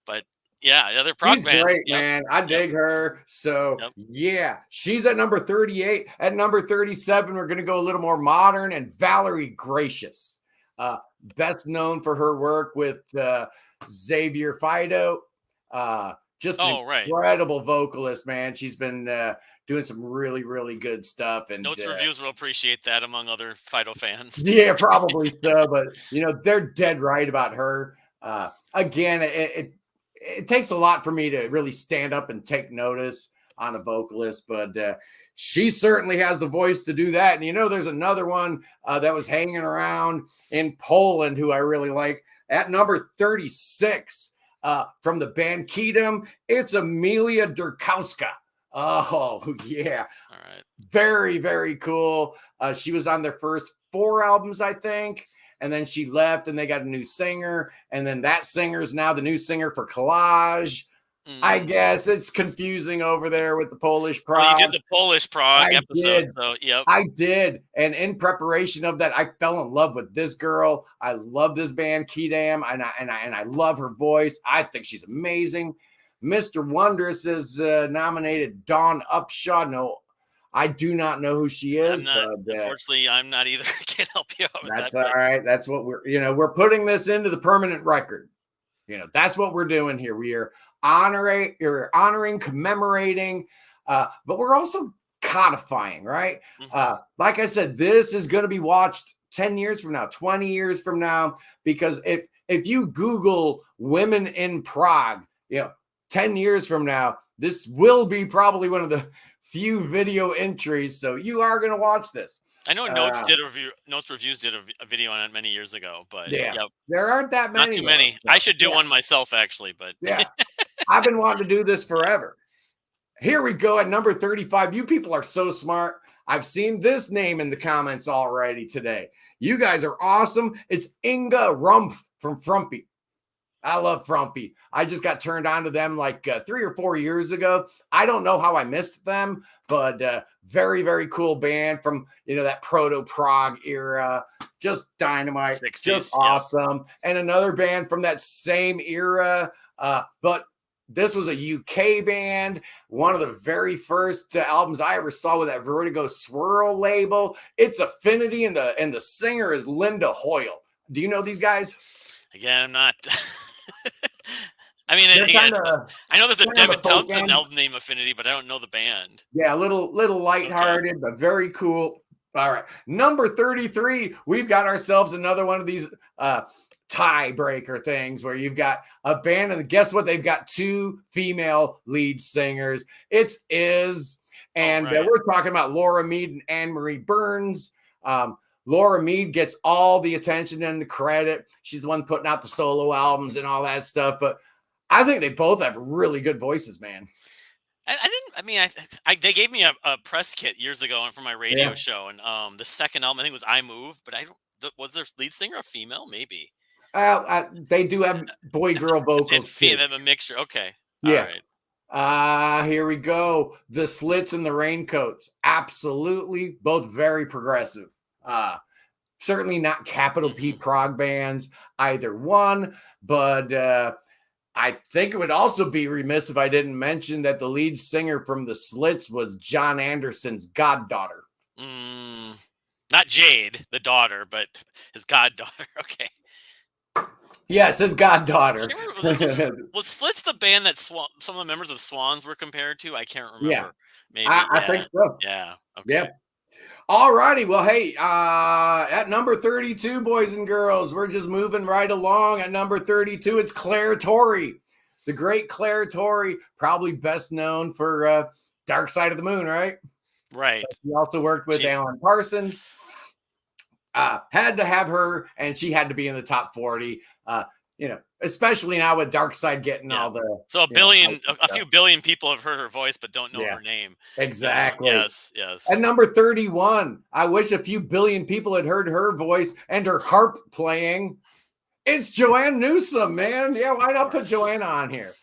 Speaker 2: but yeah, the other prog
Speaker 1: she's
Speaker 2: band.
Speaker 1: Great, man. I dig her. So yeah, she's at number 38. At number 37, we're gonna go a little more modern, and Valerie Gracious. Best known for her work with Xavier Fido. Just an incredible vocalist, man. She's been doing some really, really good stuff. And
Speaker 2: Notes Reviews will appreciate that among other Fido fans.
Speaker 1: Yeah, probably so. But, they're dead right about her. Again, it takes a lot for me to really stand up and take notice on a vocalist, but she certainly has the voice to do that. And, there's another one that was hanging around in Poland who I really like. At number 36, from the band Kedem, it's Amelia Durkowska. Oh, yeah.
Speaker 2: All right.
Speaker 1: Very, very cool. She was on their first 4 albums, I think. And then she left and they got a new singer. And then that singer is now the new singer for Collage. I guess it's confusing over there with the Polish prog.
Speaker 2: Well, you did the Polish prog episode. So, yep.
Speaker 1: I did. And in preparation of that, I fell in love with this girl. I love this band, Kedem, and I love her voice. I think she's amazing. Mr. Wondrous is nominated Dawn Upshaw. No, I do not know who she is.
Speaker 2: Unfortunately, I'm not either. I can't help you out with that.
Speaker 1: That's all right. That's what we're putting this into the permanent record. That's what we're doing here. We are honoring, commemorating, but we're also codifying, right? Like I said, this is going to be watched 10 years from now, 20 years from now, because if you Google Women in Prog, 10 years from now, this will be probably one of the few video entries. So you are going to watch this.
Speaker 2: I know Notes Reviews did a video on it many years ago, but
Speaker 1: there aren't that many.
Speaker 2: Not too many. I should do one myself, actually, but
Speaker 1: I've been wanting to do this forever. Here we go at number 35. You people are so smart. I've seen this name in the comments already today. You guys are awesome. It's Inga Rumpf from Frumpy. I love Frumpy. I just got turned on to them like 3 or 4 years ago. I don't know how I missed them, but very, very cool band from, that proto-prog era. Just dynamite.
Speaker 2: 60s,
Speaker 1: just awesome. And another band from that same era, but this was a UK band. One of the very first albums I ever saw with that Vertigo Swirl label. It's Affinity, and the singer is Linda Hoyle. Do you know these guys?
Speaker 2: Again, I'm not. I mean, I know there's a Devin Townsend album named Affinity, but I don't know the band.
Speaker 1: Yeah, a little lighthearted, but very cool. All right, number 33. We've got ourselves another one of these tiebreaker things where you've got a band, and guess what? They've got 2 female lead singers. It's Is, and we're talking about Laura Mead and Anne-Marie Burns. Laura Mead gets all the attention and the credit. She's the one putting out the solo albums and all that stuff. But I think they both have really good voices, man.
Speaker 2: They gave me a press kit years ago for my radio show, and the second album I think was I Move, but was their lead singer a female? Maybe.
Speaker 1: They do have boy-girl vocals.
Speaker 2: They have a mixture. Okay.
Speaker 1: Yeah. All right. Here we go. The Slits and the Raincoats. Absolutely. Both very progressive. Certainly not capital P prog bands, either one. But I think it would also be remiss if I didn't mention that the lead singer from the Slits was John Anderson's goddaughter.
Speaker 2: Not Jade, the daughter, but his goddaughter. Okay.
Speaker 1: Yes, his goddaughter.
Speaker 2: Was Slits the band that some of the members of Swans were compared to? I can't remember.
Speaker 1: Yeah.
Speaker 2: Maybe.
Speaker 1: I think so.
Speaker 2: Yeah. Okay.
Speaker 1: Yeah. All righty. Well, hey, at number 32, boys and girls, we're just moving right along. At number 32, it's Claire Torrey. The great Claire Torrey, probably best known for Dark Side of the Moon, right?
Speaker 2: Right.
Speaker 1: She also worked with Alan Parsons. Had to have her, and she had to be in the top 40. Especially now with Dark Side getting all the.
Speaker 2: So a few billion people have heard her voice, but don't know her name.
Speaker 1: Exactly.
Speaker 2: Yes.
Speaker 1: At number 31, I wish a few billion people had heard her voice and her harp playing. It's Joanne Newsom, man. Yeah, why not put Joanne on here?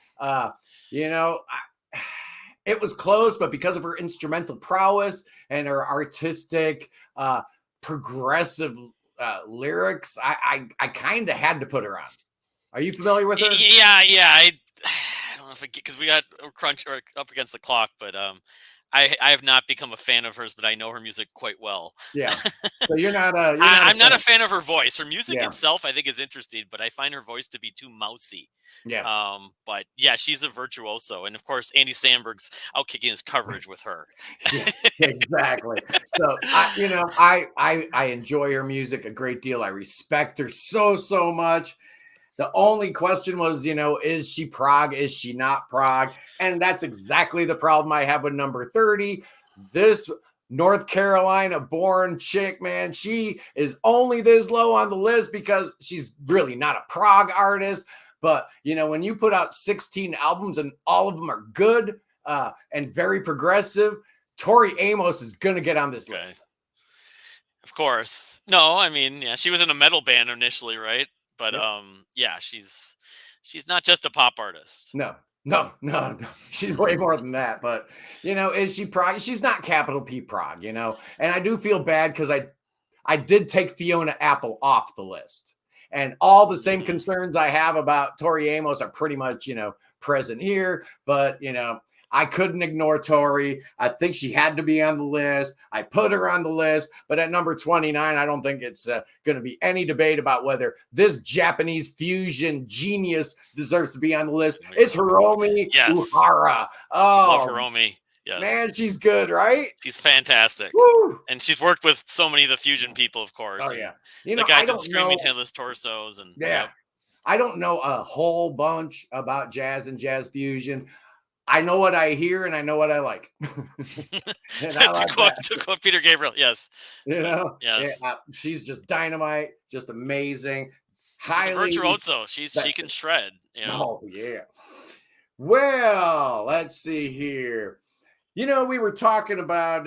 Speaker 1: It was close, but because of her instrumental prowess and her artistic, progressive lyrics, I kind of had to put her on. Are you familiar with her?
Speaker 2: Yeah. I don't know if because we got crunch or up against the clock, but I have not become a fan of hers, but I know her music quite well.
Speaker 1: Yeah. So you're not
Speaker 2: I'm not a fan of her voice. Her music itself, I think, is interesting, but I find her voice to be too mousy.
Speaker 1: Yeah.
Speaker 2: But yeah, she's a virtuoso, and of course, Andy Samberg's out kicking his coverage with her.
Speaker 1: Yeah, exactly. So I enjoy her music a great deal. I respect her so much. The only question was, is she prog? Is she not prog? And that's exactly the problem I have with number 30. This North Carolina born chick, man, she is only this low on the list because she's really not a prog artist. But, when you put out 16 albums and all of them are good and very progressive, Tori Amos is going to get on this list.
Speaker 2: Of course. No, I mean, she was in a metal band initially, right? But she's not just a pop artist.
Speaker 1: No. She's way more than that. But is she prog? She's not capital P prog. And I do feel bad because I did take Fiona Apple off the list, and all the same concerns I have about Tori Amos are pretty much present here. But I couldn't ignore Tori. I think she had to be on the list. I put her on the list, but at number 29, I don't think it's going to be any debate about whether this Japanese fusion genius deserves to be on the list. It's Hiromi Uhara. Oh,
Speaker 2: love Hiromi. Yes.
Speaker 1: Man, she's good, right?
Speaker 2: She's fantastic.
Speaker 1: Woo!
Speaker 2: And she's worked with so many of the fusion people, of course.
Speaker 1: Oh, yeah.
Speaker 2: The guys in Screaming Headless Torsos. And
Speaker 1: I don't know a whole bunch about jazz and jazz fusion. I know what I hear and I know what I like.
Speaker 2: To quote Peter Gabriel, yes.
Speaker 1: Yes. Yeah, she's just dynamite, just amazing.
Speaker 2: She's a virtuoso. She can shred.
Speaker 1: Oh, yeah. Well, let's see here. We were talking about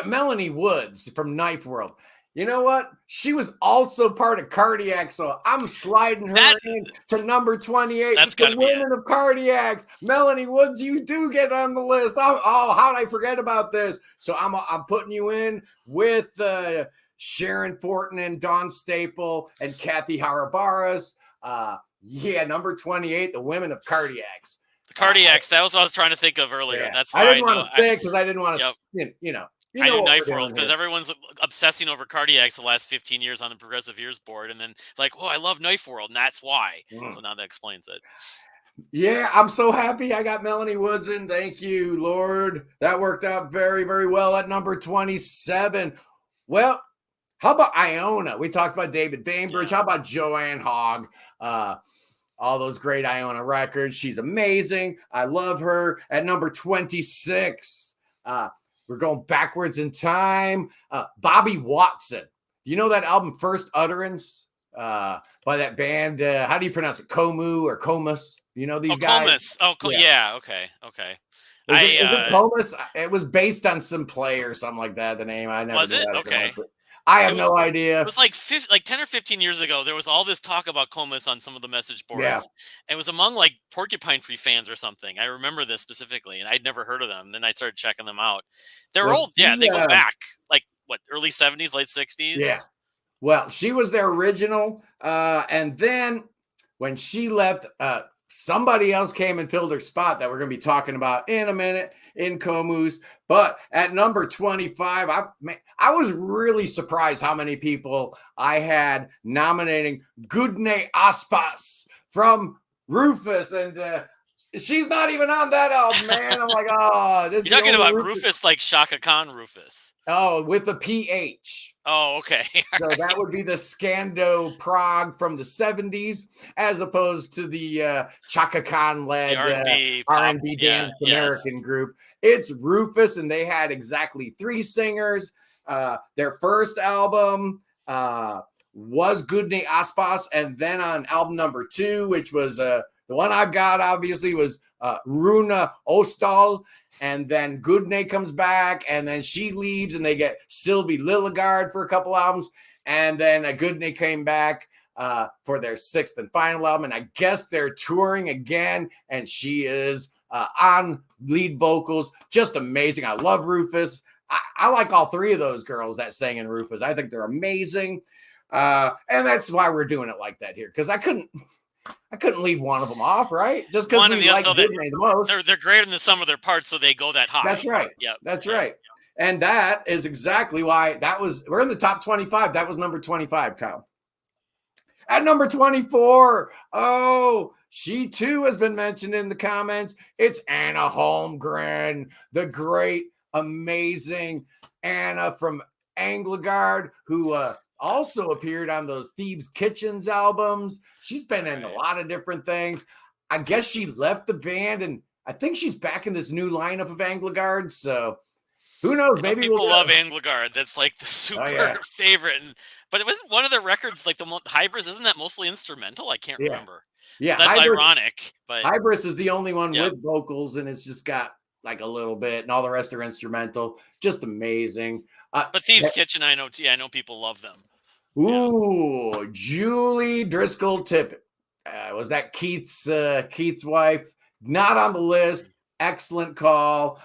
Speaker 1: Melanie Woods from Knife World. You know what? She was also part of Cardiac, so I'm sliding her in to number 28.
Speaker 2: That's got to be
Speaker 1: Women of Cardiacs. Melanie Woods, you do get on the list. How did I forget about this? So I'm putting you in with Sharon Fortin and Dawn Staple and Kathy Harabaras. Number 28, the Women of Cardiacs.
Speaker 2: The Cardiacs, that was what I was trying to think of earlier. Yeah. That's why
Speaker 1: I didn't want to think because I didn't want to,
Speaker 2: I knew Knife World because everyone's obsessing over Cardiacs the last 15 years on the Progressive Ears board, and then I love Knife World, and that's why. So now that explains it.
Speaker 1: Yeah, I'm so happy I got Melanie Woods in. Thank you, Lord. That worked out very, very well at number 27. Well, how about Iona? We talked about David Bainbridge. How about Joanne Hogg? All those great Iona records. She's amazing. I love her. At number 26, we're going backwards in time. Bobby Watson. Do you know that album First Utterance by that band? How do you pronounce it? Komu or Comus? These guys?
Speaker 2: Comus. Yeah. Okay.
Speaker 1: Is it Comus? It was based on some play or something like that. The name I never.
Speaker 2: Was it? Okay.
Speaker 1: I have no idea.
Speaker 2: It was like 10 or 15 years ago. There was all this talk about Comus on some of the message boards. Yeah. And it was among Porcupine Tree fans or something. I remember this specifically, and I'd never heard of them. Then I started checking them out. They're old. Yeah, they go back early 70s, late 60s.
Speaker 1: Yeah. Well, she was their original. And then when she left, somebody else came and filled her spot that we're going to be talking about in a minute. in Comus. But at number 25, I was really surprised how many people I had nominating Goodne Aspas from Rufus, and she's not even on that album, man. I'm like, oh, this.
Speaker 2: You're talking about Rufus like Shaka Khan Rufus.
Speaker 1: Oh, with a PH.
Speaker 2: Oh, okay.
Speaker 1: So that would be the Scando Prog from the 70s, as opposed to the Chaka Khan-led R&B dance American group. It's Rufus, and they had exactly 3 singers. Their first album was Goodne Aspas, and then on album number 2, which was the one I've got, obviously, was Runa Ostal. And then Goodne comes back, and then she leaves, and they get Sylvie Lilligard for a couple albums. And then Goodne came back for their 6th and final album. And I guess they're touring again, and she is on lead vocals. Just amazing. I love Rufus. I like all 3 of those girls that sang in Rufus. I think they're amazing. And that's why we're doing it like that here, because I couldn't leave one of them off, right? Just because we like Goodne the most.
Speaker 2: They're greater than the sum of their parts, so they go that high.
Speaker 1: That's right. Yeah, that's right. And that is exactly why we're in the top 25. That was number 25, Kyle. At number 24, she too has been mentioned in the comments. It's Anna Holmgren, the great, amazing Anna from Anglagard, who also appeared on those Thieves Kitchens albums. She's been in a lot of different things. I guess she left the band, and I think she's back in this new lineup of Anglagard. So who knows? Maybe
Speaker 2: people love Anglagard. That's like the super favorite. But it wasn't one of the records, like the Hybris. Isn't that mostly instrumental? I can't remember.
Speaker 1: Yeah,
Speaker 2: so that's ironic. But
Speaker 1: Hybris is the only one with vocals, and it's just got like a little bit, and all the rest are instrumental. Just amazing.
Speaker 2: But Thieves Kitchen, I know people love them.
Speaker 1: Ooh, Julie Driscoll Tippett. Was that Keith's wife? Not on the list. Excellent call.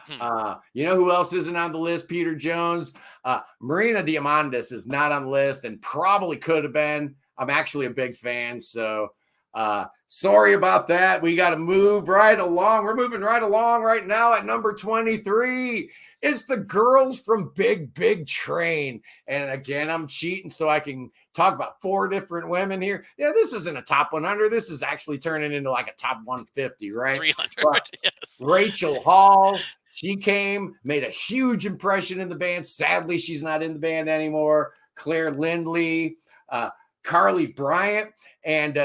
Speaker 1: You know who else isn't on the list? Peter Jones. Marina Diamandis is not on the list and probably could have been. I'm actually a big fan, so sorry about that. We got to move right along. We're moving right along right now at number 23. It's the girls from Big Big Train. And again, I'm cheating so I can talk about 4 different women here. Yeah, this isn't a top 100. This is actually turning into like a top 150, right?
Speaker 2: 300, yes.
Speaker 1: Rachel Hall, she came, made a huge impression in the band. Sadly, she's not in the band anymore. Claire Lindley, Carly Bryant, and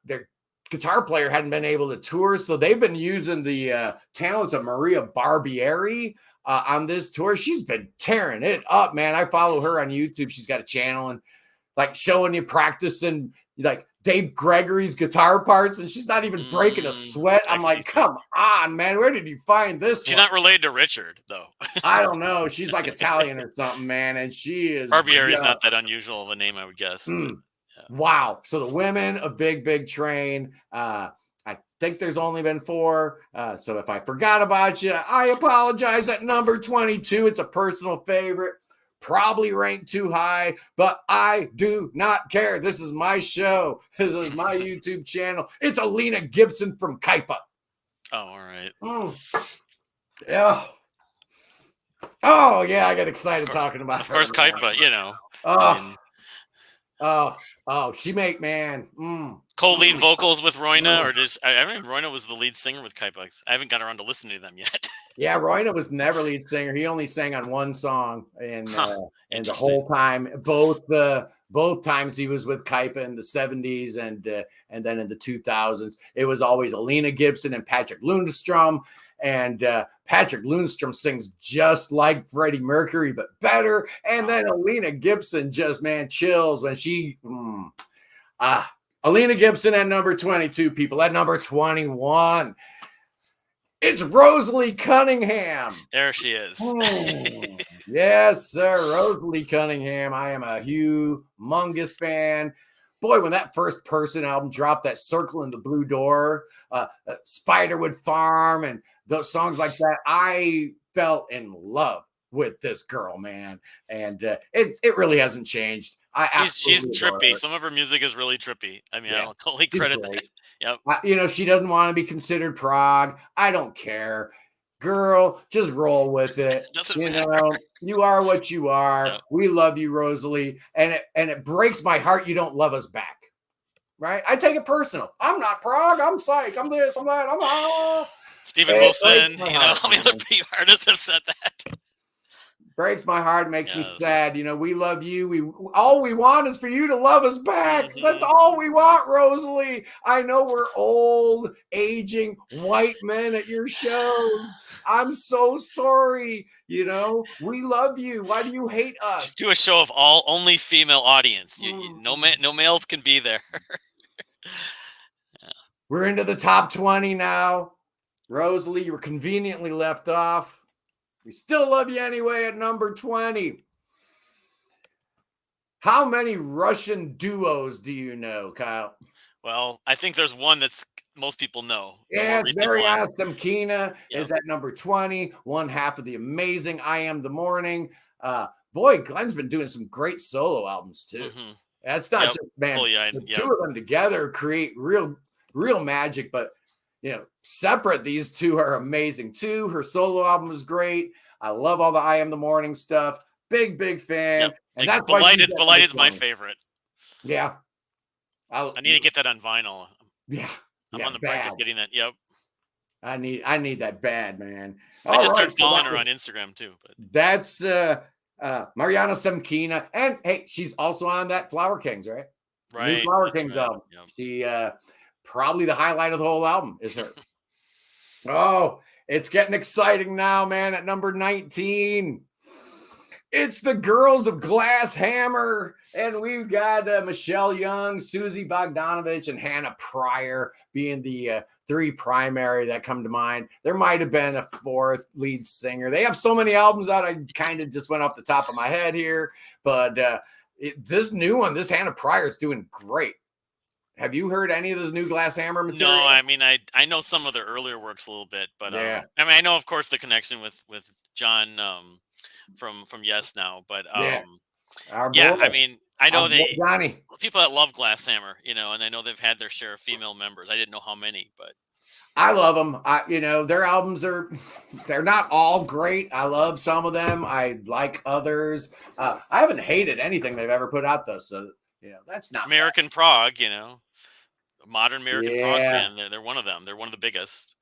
Speaker 1: their guitar player hadn't been able to tour, so they've been using the talents of Maria Barbieri on this tour. She's been tearing it up, man. I follow her on YouTube. She's got a channel and like showing you practicing like Dave Gregory's guitar parts, and she's not even breaking a sweat. I'm like, come on, man. Where did you find this?
Speaker 2: She's not related to Richard, though.
Speaker 1: I don't know. She's like Italian or something, man. And she is.
Speaker 2: Barbieri is not that unusual of a name, I would guess.
Speaker 1: Wow. So the women of Big Big Train. I think there's only been 4. So if I forgot about you, I apologize. At number 22, it's a personal favorite. Probably ranked too high, but I do not care. This is my show. This is my YouTube channel. It's Alina Gibson from Kaipa.
Speaker 2: Oh, all right.
Speaker 1: Yeah. Oh, yeah. I get excited talking about
Speaker 2: her. Of course, Kaipa, you know.
Speaker 1: She make, man.
Speaker 2: Co-lead vocals with Roina, or just I mean, Roina was the lead singer with Kaipa. I haven't got around to listening to them yet.
Speaker 1: Yeah, Roina was never lead singer. He only sang on one song, and the whole time, both times he was with Kaipa in the 70s and then in the 2000s, it was always Alina Gibson and Patrick Lundstrom. And Patrick Lundstrom sings just like Freddie Mercury, but better. And then Alina Gibson just, man, chills when she Alina Gibson at number 22, people. At number 21, it's Rosalie Cunningham.
Speaker 2: There she is.
Speaker 1: Yes, sir. Rosalie Cunningham. I am a humongous fan. Boy, when that First Person album dropped, that Circle in the Blue Door, Spiderwood Farm, and those songs like that, I fell in love with this girl, man. And it really hasn't changed.
Speaker 2: She's trippy. Some of her music is really trippy. I mean, I'll totally credit that. Yep.
Speaker 1: She doesn't want to be considered prog. I don't care. girl, just roll with it.
Speaker 2: Doesn't
Speaker 1: you
Speaker 2: matter.
Speaker 1: know, you are what you are.
Speaker 2: Yep.
Speaker 1: We love you, Rosalie. And it breaks my heart you don't love us back. Right? I take it personal. I'm not Prog. I'm Psych. I'm this. I'm that. I'm
Speaker 2: Steven Wilson. How many other big artists have said that?
Speaker 1: Breaks my heart, makes me sad. We love you. All we want is for you to love us back. That's all we want, Rosalie. I know we're old, aging white men at your shows. I'm so sorry. We love you. Why do you hate us?
Speaker 2: Do a show of only female audience. No males can be there.
Speaker 1: Yeah. We're into the top 20 now. Rosalie, you were conveniently left off. We still love you anyway at number 20. How many Russian duos do you know, Kyle?
Speaker 2: Well, I think there's one that's most people know.
Speaker 1: Yeah, it's Mariana Semkina is at number 20, one half of the amazing I Am the Morning. Boy, Glenn's been doing some great solo albums too. That's not just, man, the two of them together create real magic, but separate, these two are amazing too. Her solo album is great. I love all the I Am the Morning stuff. Big fan.
Speaker 2: Yep.
Speaker 1: And that's
Speaker 2: Belighted is my favorite.
Speaker 1: Yeah.
Speaker 2: I need to get that on vinyl.
Speaker 1: Yeah.
Speaker 2: I'm on the brink of getting that. Yep.
Speaker 1: I need that bad, man.
Speaker 2: I just started following her on Instagram too. But
Speaker 1: that's Mariana Semkina. And hey, she's also on that Flower Kings, right?
Speaker 2: Right.
Speaker 1: New Flower Kings album. Yep. She probably the highlight of the whole album is her. Oh, it's getting exciting now, man. At number 19, it's the Girls of Glass Hammer. And we've got Michelle Young, Susie Bogdanovich, and Hannah Pryor being the three primary that come to mind. There might have been a fourth lead singer. They have so many albums out, I kind of just went off the top of my head here. But this new one, this Hannah Pryor is doing great. Have you heard any of this new Glass Hammer material?
Speaker 2: No, I mean, I know some of the earlier works a little bit, but I mean, I know, of course, the connection with John from Yes Now, but I mean, I know people that love Glass Hammer, and I know they've had their share of female members. I didn't know how many, but
Speaker 1: I love them. Their albums they're not all great. I love some of them. I like others. I haven't hated anything they've ever put out though, so that's not
Speaker 2: American Prog, modern American prog band. They're one of them. They're one of the biggest.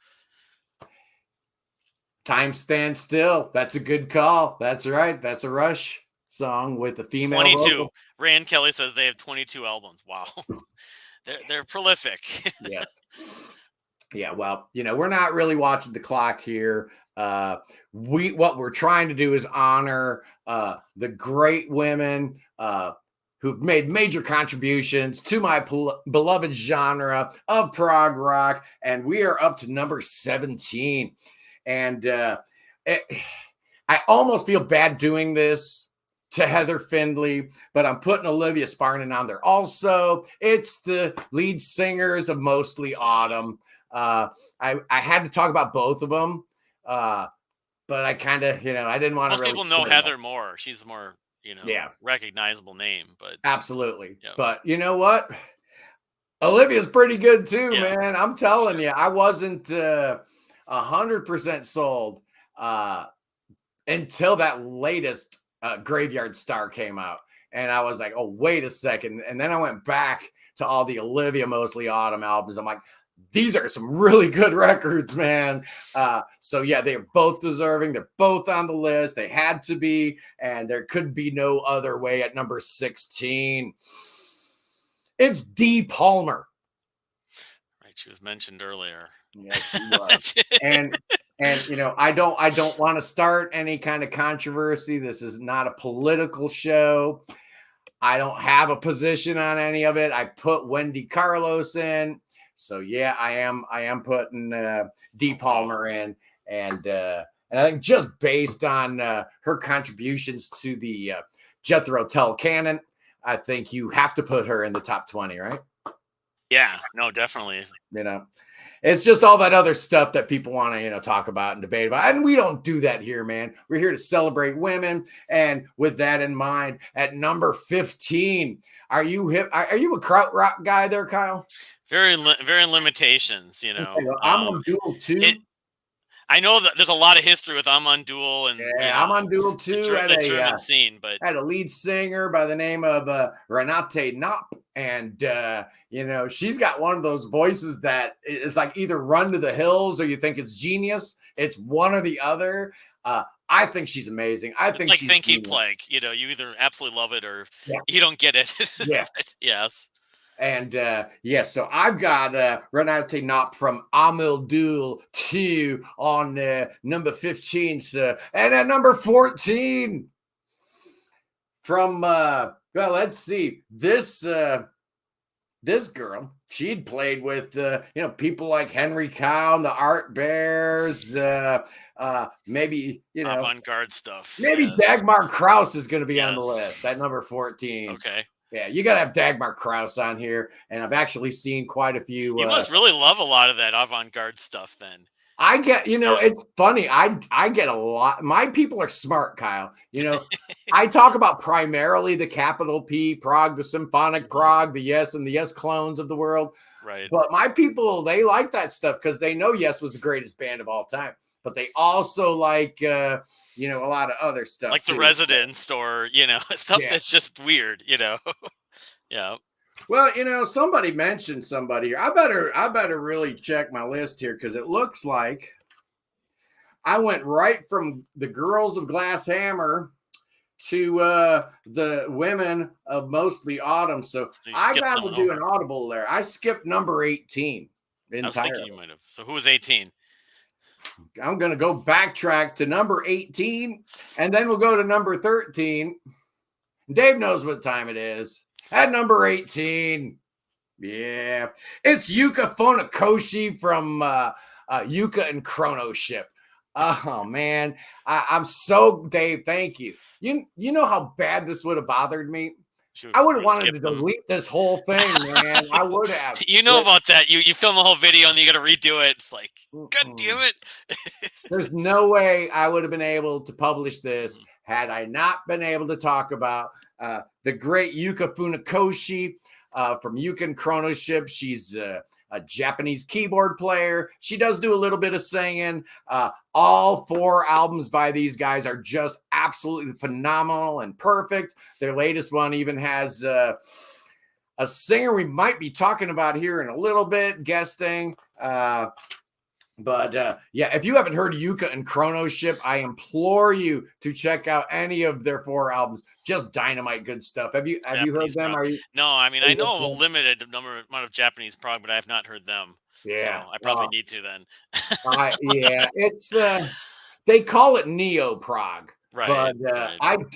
Speaker 1: Time Stands Still. That's a good call. That's right. That's a Rush song with the female
Speaker 2: 22.
Speaker 1: Vocal.
Speaker 2: Rand Kelly says they have 22 albums. Wow. They're prolific.
Speaker 1: Yeah. Yeah. Well, we're not really watching the clock here. What we're trying to do is honor the great women who've made major contributions to my beloved genre of prog rock. And we are up to number 17. And I almost feel bad doing this to Heather Findlay, but I'm putting Olivia Sparnan on there also. It's the lead singers of Mostly Autumn. I had to talk about both of them, but I kind of, I didn't want to.
Speaker 2: Most people know Heather more. She's the more, recognizable name. But
Speaker 1: absolutely. Yeah. But you know what? Olivia's pretty good too, man. I'm telling you, I wasn't 100% sold until that latest Graveyard Star came out, and I was like, oh, wait a second. And then I went back to all the Olivia Mostly Autumn albums. I'm like, these are some really good records, man. So yeah, they're both deserving. They're both on the list. They had to be, and there could be no other way at number 16. It's Dee Palmer.
Speaker 2: Right, she was mentioned earlier.
Speaker 1: Yes, she was. and I don't want to start any kind of controversy. This is not a political show. I don't have a position on any of it. I put Wendy Carlos in. So yeah, I am putting Dee Palmer in, and I think just based on her contributions to the Jethro Tull canon, I think you have to put her in the top 20, right?
Speaker 2: Yeah, no, definitely.
Speaker 1: It's just all that other stuff that people want to talk about and debate about, and we don't do that here, man. We're here to celebrate women, and with that in mind, at number 15, are you a krautrock guy there, Kyle?
Speaker 2: Very limitations,
Speaker 1: I'm on dual too.
Speaker 2: I know that there's a lot of history with Amandul and
Speaker 1: Amandul too.
Speaker 2: The German scene, but
Speaker 1: had a lead singer by the name of Renate Knopp, and she's got one of those voices that is like either Run to the Hills or you think it's Genius. It's one or the other. I think she's amazing.
Speaker 2: It's like Thinking Plague. You either absolutely love it or you don't get it.
Speaker 1: Yeah.
Speaker 2: Yes.
Speaker 1: And so I've got Renate Knopp from Amildul 2 on number 15, sir. And at number 14 from let's see, this girl, she'd played with people like Henry Cow and the Art Bears, maybe
Speaker 2: avant-garde stuff.
Speaker 1: Maybe Dagmar Krause is going to be on the list at number 14.
Speaker 2: Okay.
Speaker 1: Yeah, you got to have Dagmar Krause on here, and I've actually seen quite a few.
Speaker 2: You must really love a lot of that avant-garde stuff, then.
Speaker 1: I get, it's funny. I get a lot. My people are smart, Kyle. I talk about primarily the capital P prog, the symphonic prog, the Yes and the Yes clones of the world.
Speaker 2: Right.
Speaker 1: But my people, they like that stuff because they know Yes was the greatest band of all time. But they also like, a lot of other stuff.
Speaker 2: Like The Residents or, stuff that's just weird, Yeah.
Speaker 1: Well, somebody mentioned somebody here. I better really check my list here because it looks like I went right from the Girls of Glass Hammer to the Women of Mostly Autumn. So I got to do an audible there. I skipped number 18 entirely.
Speaker 2: I was thinking you might have. So who was 18?
Speaker 1: I'm going to go backtrack to number 18, and then we'll go to number 13. Dave knows what time it is. At number 18, it's Yuka Funakoshi from Yuka and Chrono Ship. Oh, man. I'm so, Dave, thank you. You know how bad this would have bothered me? I would have wanted to delete this whole thing, man. I would have.
Speaker 2: About that. You film the whole video and you got to redo it. It's like, God damn it.
Speaker 1: There's no way I would have been able to publish this had I not been able to talk about the great Yuka Funakoshi from Yuka and Chrono Ship. She's a Japanese keyboard player. She does do a little bit of singing. All 4 albums by these guys are just absolutely phenomenal and perfect. Their latest one even has a singer we might be talking about here in a little bit, guesting. But if you haven't heard Yuka and Chrono Ship, I implore you to check out any of their 4 albums. Just dynamite good stuff. Have you heard them?
Speaker 2: No, I mean, I know a limited amount of Japanese prog, but I have not heard them.
Speaker 1: Yeah.
Speaker 2: So I probably need to then.
Speaker 1: It's they call it neo prog.
Speaker 2: Right,
Speaker 1: but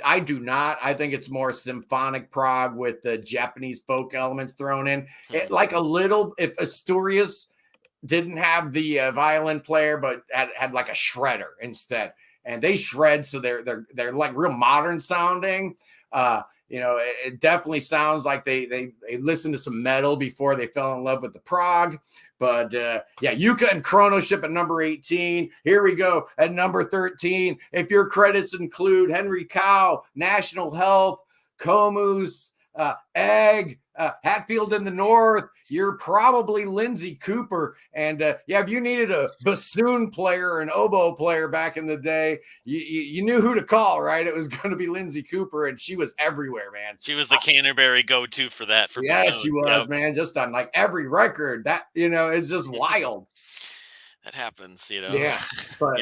Speaker 1: I do not. I think it's more symphonic prog with the Japanese folk elements thrown in. Like a little, if Asturias didn't have the violin player, but had like a shredder instead, and they shred, so they're like real modern sounding. It definitely sounds like they listened to some metal before they fell in love with the prog. But Yuka and Chrono Ship at number 18. Here we go at number 13. If your credits include Henry Cow, National Health, Comus, Egg, Hatfield in the North, you're probably Lindsay Cooper. And if you needed a bassoon player or an oboe player back in the day, you knew who to call, right? It was going to be Lindsay Cooper, and she was everywhere, man.
Speaker 2: She was the Canterbury go-to for that.
Speaker 1: Bassoon. She was, man. Just on like every record. That it's just wild.
Speaker 2: That happens,
Speaker 1: Yeah, but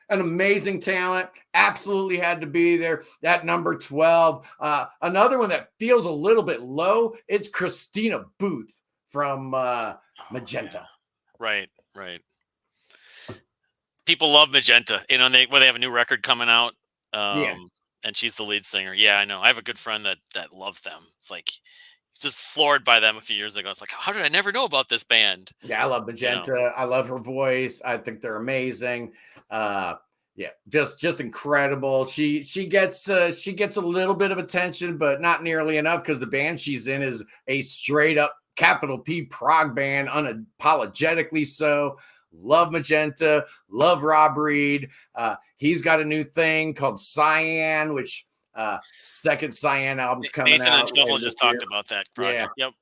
Speaker 1: an amazing talent, absolutely had to be there. At number 12, another one that feels a little bit low, it's Christina Booth from Magenta.
Speaker 2: Right. People love Magenta. They have a new record coming out, and she's the lead singer. Yeah, I know. I have a good friend that loves them. It's like just floored by them a few years ago. It's like, how did I never know about this band?
Speaker 1: Yeah, I love Magenta. I love her voice. I think they're amazing. Just incredible. She gets a little bit of attention, but not nearly enough because the band she's in is a straight up capital P prog band, unapologetically so. Love Magenta, love Rob Reed. He's got a new thing called Cyan, which second Cyan album's coming
Speaker 2: Nathan
Speaker 1: out.
Speaker 2: And Shuffle just talked about that project.
Speaker 1: Yeah.
Speaker 2: Yep.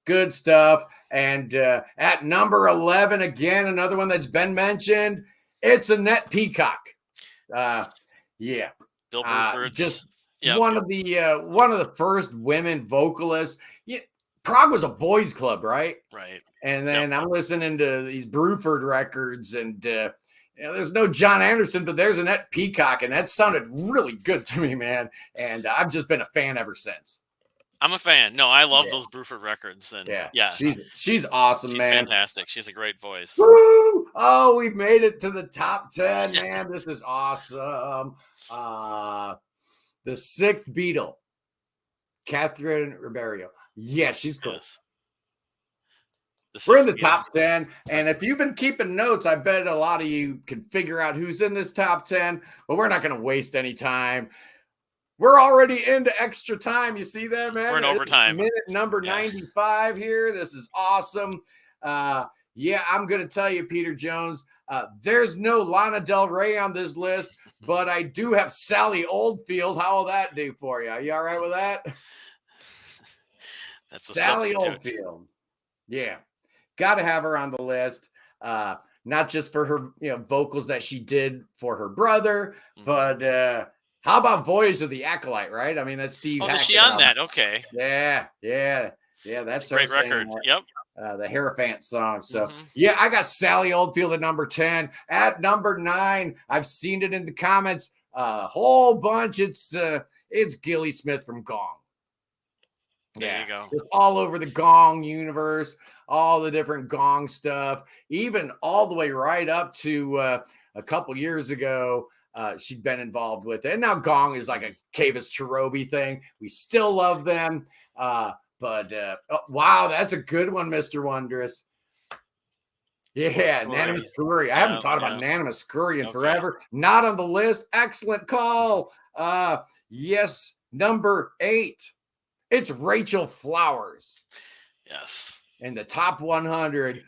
Speaker 1: Good stuff. And at number 11, again, another one that's been mentioned, It's Annette Peacock. Yeah.
Speaker 2: Bill Bruford's.
Speaker 1: Just one of the first women vocalists. Yeah, Prog was a boys club, right?
Speaker 2: Right.
Speaker 1: And then I'm listening to these Bruford records, and there's no John Anderson, but there's Annette Peacock, and that sounded really good to me, man. And I've just been a fan ever since.
Speaker 2: I'm a fan. No, I love those Bruford records, and
Speaker 1: she's awesome,
Speaker 2: she's
Speaker 1: man.
Speaker 2: fantastic. She's a great voice.
Speaker 1: Woo! Oh, we've made it to the top 10, man. This is awesome. The sixth Beatle, Catherine Ribeiro. Yeah, she's cool. Yes. We're in the top 10, and if you've been keeping notes, I bet a lot of you can figure out who's in this top 10, but we're not going to waste any time. We're already into extra time. You see that, man?
Speaker 2: We're in overtime.
Speaker 1: Minute number 95 here. This is awesome. I'm going to tell you, Peter Jones, there's no Lana Del Rey on this list, but I do have Sally Oldfield. How will that do for you? Are you all right with that?
Speaker 2: That's a
Speaker 1: Sally
Speaker 2: substitute.
Speaker 1: Oldfield. Yeah. Got to have her on the list. Not just for her, vocals that she did for her brother, but how about Voyage of the Acolyte, right? I mean, that's Steve.
Speaker 2: Oh, is she on that? Okay.
Speaker 1: Yeah. That's
Speaker 2: a great record. Yep.
Speaker 1: The Hierophant song. So, I got Sally Oldfield at number 10. At number 9, I've seen it in the comments a whole bunch. It's Gilly Smith from Gong.
Speaker 2: There you go.
Speaker 1: Just all over the Gong universe, all the different Gong stuff, even all the way right up to a couple years ago. She'd been involved with it. And now Gong is like a Kavis Cherobi thing. We still love them. But wow, that's a good one, Mr. Wondrous. Yeah, Nana Muscuri. I haven't thought about Nana Muscuri in forever. Not on the list. Excellent call. Yes, number 8. It's Rachel Flowers.
Speaker 2: Yes.
Speaker 1: In the top 100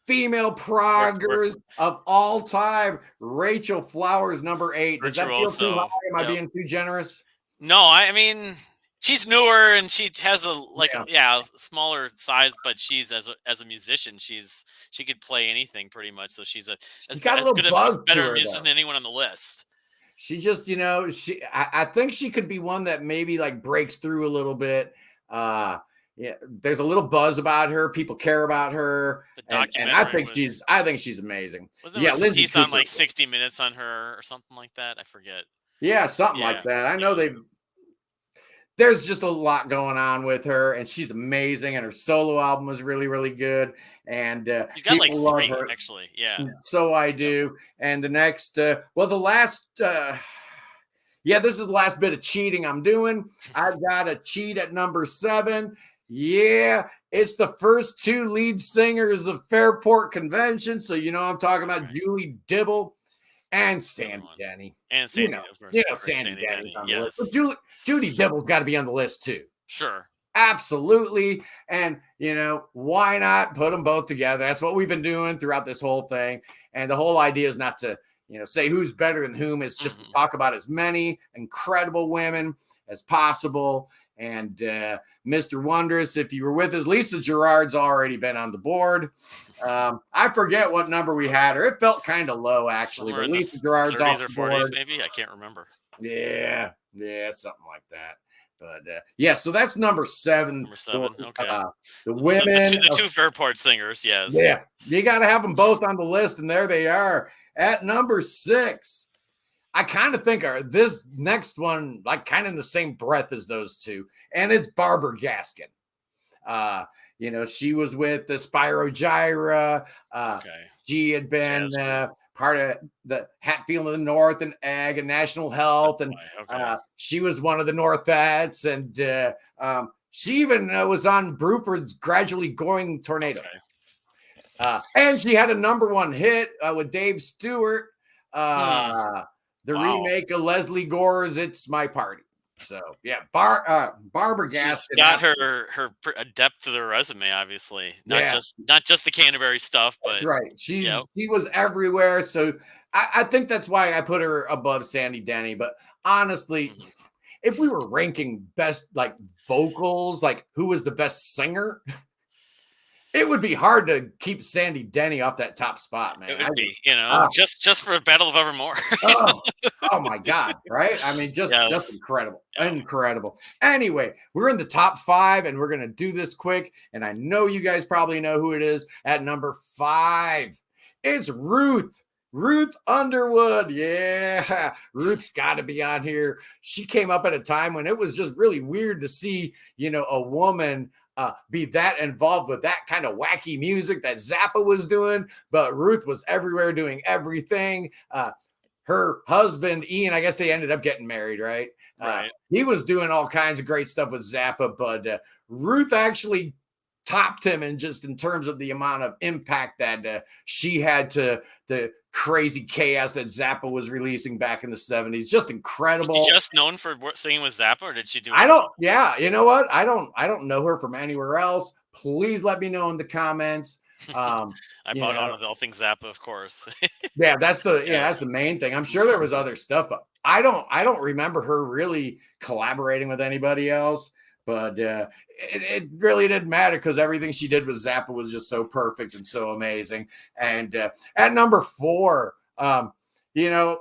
Speaker 1: female proggers of all time, Rachel Flowers, number 8. Does that feel too high? Am I being too generous?
Speaker 2: No, I mean, she's newer and she has a smaller size, but she's as a musician, she could play anything pretty much. So she's
Speaker 1: got a little buzz,
Speaker 2: better musician than anyone on the list.
Speaker 1: She just, I think she could be one that maybe like breaks through a little bit. There's a little buzz about her. People care about her, and I think she's amazing.
Speaker 2: Wasn't there a piece on like 60 Minutes on her or something like that? I forget.
Speaker 1: Yeah, something like that. I know there's just a lot going on with her, and she's amazing. And her solo album was really, really good. And
Speaker 2: she's got like 3, actually. Yeah.
Speaker 1: So I do. And the next, this is the last bit of cheating I'm doing. I've got a cheat at number 7. Yeah, it's the first 2 lead singers of Fairport Convention. So I'm talking about Julie Dibble and Sandy Denny.
Speaker 2: And Sandy,
Speaker 1: Sandy Denny. Yes. But Judy Dibble's got to be on the list too.
Speaker 2: Sure.
Speaker 1: Absolutely. And, why not put them both together? That's what we've been doing throughout this whole thing. And the whole idea is not to, say who's better than whom. It's just to talk about as many incredible women as possible. And Mr. Wondrous, if you were with us, Lisa Gerard's already been on the board. I forget what number we had her. It felt kind of low, actually. But Lisa Gerard's off the board.
Speaker 2: 40s, maybe? I can't remember.
Speaker 1: Yeah, something like that. But so that's number 7.
Speaker 2: Number 7, okay.
Speaker 1: The women.
Speaker 2: The two Fairport singers, yes.
Speaker 1: Yeah, you got to have them both on the list, and there they are. At number 6, I kind of think this next one, like kind of in the same breath as those two, and it's Barbara Gaskin. She was with the Spyro Gyra. She had been part of the Hatfield of the North and Egg and National Health, and she was one of the Northettes, and she even was on Bruford's Gradually Going Tornado. And she had a number 1 hit with Dave Stewart. Remake of Leslie Gore's "It's My Party." So Barbara Gaskin.
Speaker 2: She's got her depth to the resume, obviously. Not just the Canterbury stuff, but
Speaker 1: that's right. She was everywhere. So I think that's why I put her above Sandy Denny. But honestly, if we were ranking best like vocals, like who was the best singer, It would be hard to keep Sandy Denny off that top spot, man.
Speaker 2: It would be, just for a Battle of Evermore.
Speaker 1: Oh my God, right? I mean, just incredible.
Speaker 2: Yeah.
Speaker 1: Incredible. Anyway, we're in the top 5 and we're going to do this quick. And I know you guys probably know who it is. At number 5, it's Ruth. Ruth Underwood. Yeah, Ruth's got to be on here. She came up at a time when it was just really weird to see, a woman be that involved with that kind of wacky music that Zappa was doing. But Ruth was everywhere doing everything. Her husband, Ian, I guess they ended up getting married, right?
Speaker 2: Right.
Speaker 1: He was doing all kinds of great stuff with Zappa, but Ruth actually topped him in terms of the amount of impact that she had to the crazy chaos that Zappa was releasing back in the 70s. Just incredible.
Speaker 2: Was she just known for singing with Zappa, or did she do?
Speaker 1: Yeah, you know what? I don't know her from anywhere else. Please let me know in the comments.
Speaker 2: I bought on with all things Zappa, of course.
Speaker 1: Yeah, that's the main thing. I'm sure there was other stuff, but I don't remember her really collaborating with anybody else. But it really didn't matter because everything she did with Zappa was just so perfect and so amazing. And at number 4, there's going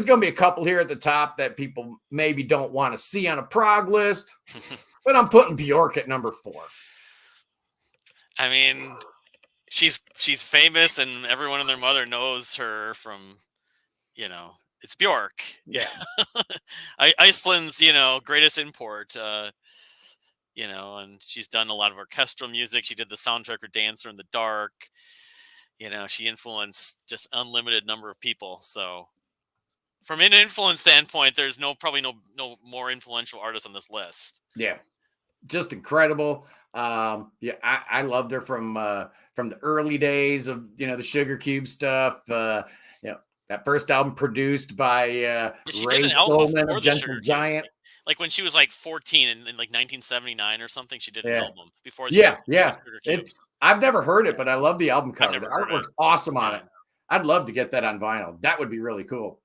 Speaker 1: to be a couple here at the top that people maybe don't want to see on a prog list, but I'm putting Bjork at number 4.
Speaker 2: I mean, she's famous, and everyone and their mother knows her from, it's Bjork.
Speaker 1: Yeah.
Speaker 2: Iceland's, greatest import, and she's done a lot of orchestral music. She did the soundtrack for Dancer in the Dark. She influenced just unlimited number of people. So from an influence standpoint, there's probably no more influential artist on this list.
Speaker 1: Yeah. Just incredible. I loved her from the early days of, the Sugar Cube stuff. That first album produced by Ray Coleman of Gentle Giant.
Speaker 2: Like when she was like 14 in like 1979 or something, she did an album before.
Speaker 1: I've never heard it, but I love the album cover. The artwork's awesome on it. I'd love to get that on vinyl. That would be really cool.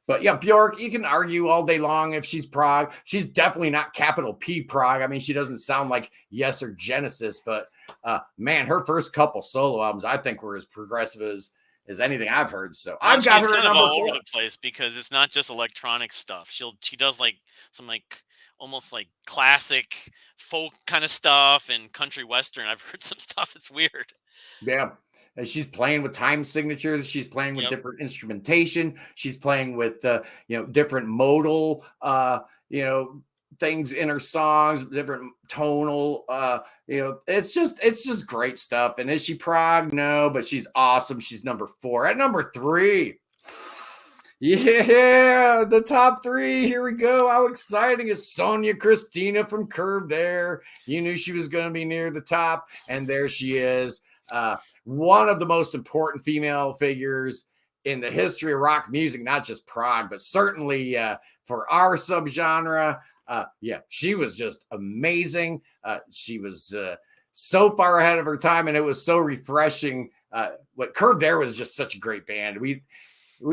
Speaker 1: But yeah, Bjork, you can argue all day long if she's prog. She's definitely not capital P prog. I mean, she doesn't sound like Yes or Genesis, but man, her first couple solo albums, I think, were as progressive as anything I've heard. So I've got her
Speaker 2: kind of all over the place because it's not just electronic stuff. She does like some like almost like classic folk kind of stuff and country western. I've heard some stuff. It's weird.
Speaker 1: Yeah. And she's playing with time signatures. She's playing with different instrumentation. She's playing with, different modal, things in her songs, different tonal, it's just great stuff. And is she prog? No, but she's awesome. She's number 4. At number 3, yeah, the top 3. Here we go. How exciting is Sonia Christina from Curved Air? You knew she was going to be near the top, and there she is. One of the most important female figures in the history of rock music, not just prog, but certainly for our subgenre. She was just amazing. She was so far ahead of her time, and it was so refreshing. What Curved Air was just such a great band. We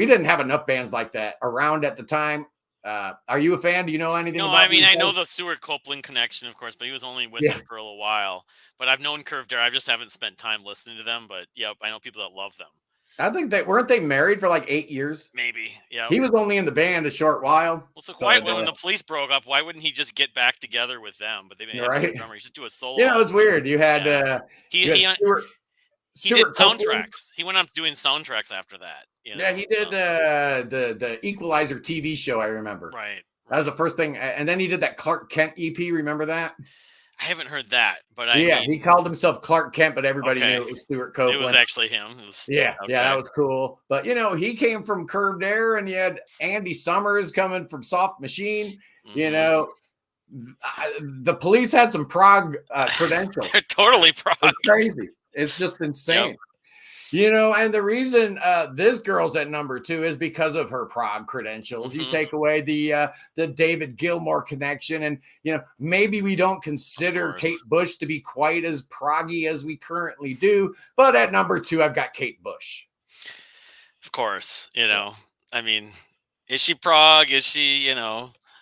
Speaker 1: didn't have enough bands like that around at the time. Are you a fan? Do you know anything about
Speaker 2: I mean, I know the Stuart Copeland connection, of course, but he was only with them for a little while. But I've known Curved Air. I just haven't spent time listening to them. But I know people that love them.
Speaker 1: I think weren't they married for like 8 years?
Speaker 2: Maybe, yeah.
Speaker 1: He was only in the band a short while.
Speaker 2: Well, so when the Police broke up, why wouldn't he just get back together with them? But they didn't have a drummer. He just do a solo.
Speaker 1: It's weird. You had
Speaker 2: he did soundtracks. He went on doing soundtracks after that.
Speaker 1: Yeah, he did the Equalizer TV show. I remember.
Speaker 2: Right.
Speaker 1: That was the first thing, and then he did that Clark Kent EP. Remember that?
Speaker 2: I haven't heard that, but
Speaker 1: he called himself Clark Kent, but everybody knew it was Stuart Copeland.
Speaker 2: It was actually him.
Speaker 1: That was cool. But he came from Curved Air, and you had Andy Summers coming from Soft Machine. The Police had some prog credentials.
Speaker 2: They're totally prog.
Speaker 1: It's crazy. It's just insane. And the reason this girl's at number 2 is because of her prog credentials. You take away the David Gilmour connection, and maybe we don't consider Kate Bush to be quite as proggy as we currently do. But at number 2, I've got Kate Bush.
Speaker 2: Of course, I mean, is she prog? Is she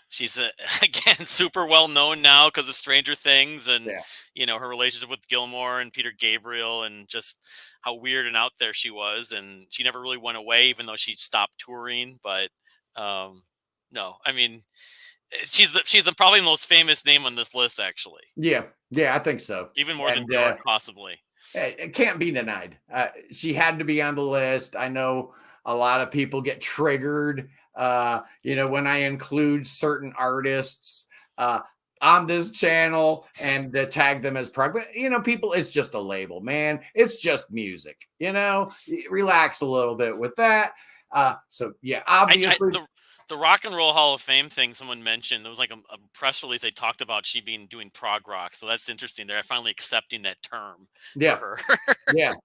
Speaker 2: She's again super well known now because of Stranger Things and
Speaker 1: yeah.
Speaker 2: her relationship with Gilmore and Peter Gabriel and just how weird and out there she was. And she never really went away, even though she stopped touring. But no, I mean, she's the probably the most famous name on this list, actually.
Speaker 1: Yeah, I think so.
Speaker 2: Even more than Bjork, possibly.
Speaker 1: It can't be denied. She had to be on the list. I know a lot of people get triggered, when I include certain artists on this channel and tag them as prog. But, people, it's just a label, man. It's just music, relax a little bit with that. So, yeah, obviously.
Speaker 2: The Rock and Roll Hall of Fame thing someone mentioned, there was like a press release they talked about she being doing prog rock. So that's interesting. They're finally accepting that term for her.
Speaker 1: Yeah.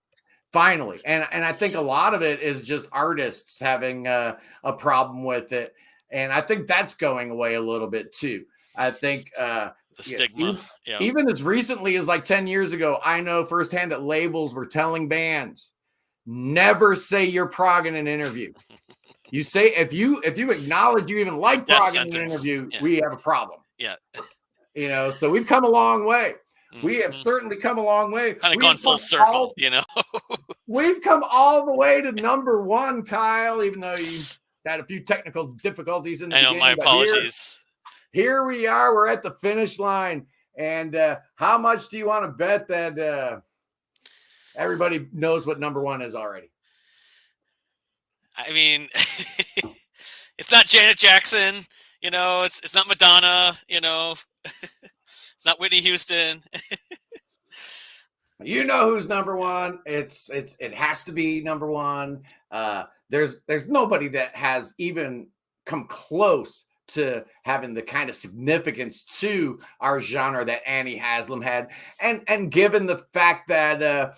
Speaker 1: Finally. And I think a lot of it is just artists having a problem with it. And I think that's going away a little bit too. I think
Speaker 2: the stigma.
Speaker 1: Even as recently as like 10 years ago, I know firsthand that labels were telling bands, never say you're prog in an interview. You say if you acknowledge you even like prog in an interview, we have a problem.
Speaker 2: Yeah.
Speaker 1: So we've come a long way. We have certainly come a long way.
Speaker 2: Kind of gone full circle,
Speaker 1: We've come all the way to number one, Kyle, even though you had a few technical difficulties in the beginning.
Speaker 2: My apologies.
Speaker 1: Here we are. We're at the finish line. And how much do you want to bet that everybody knows what number one is already?
Speaker 2: I mean, it's not Janet Jackson, it's not Madonna, it's not Whitney Houston.
Speaker 1: You know who's number one. It has to be number one. There's nobody that has even come close to having the kind of significance to our genre that Annie Haslam had. And given the fact that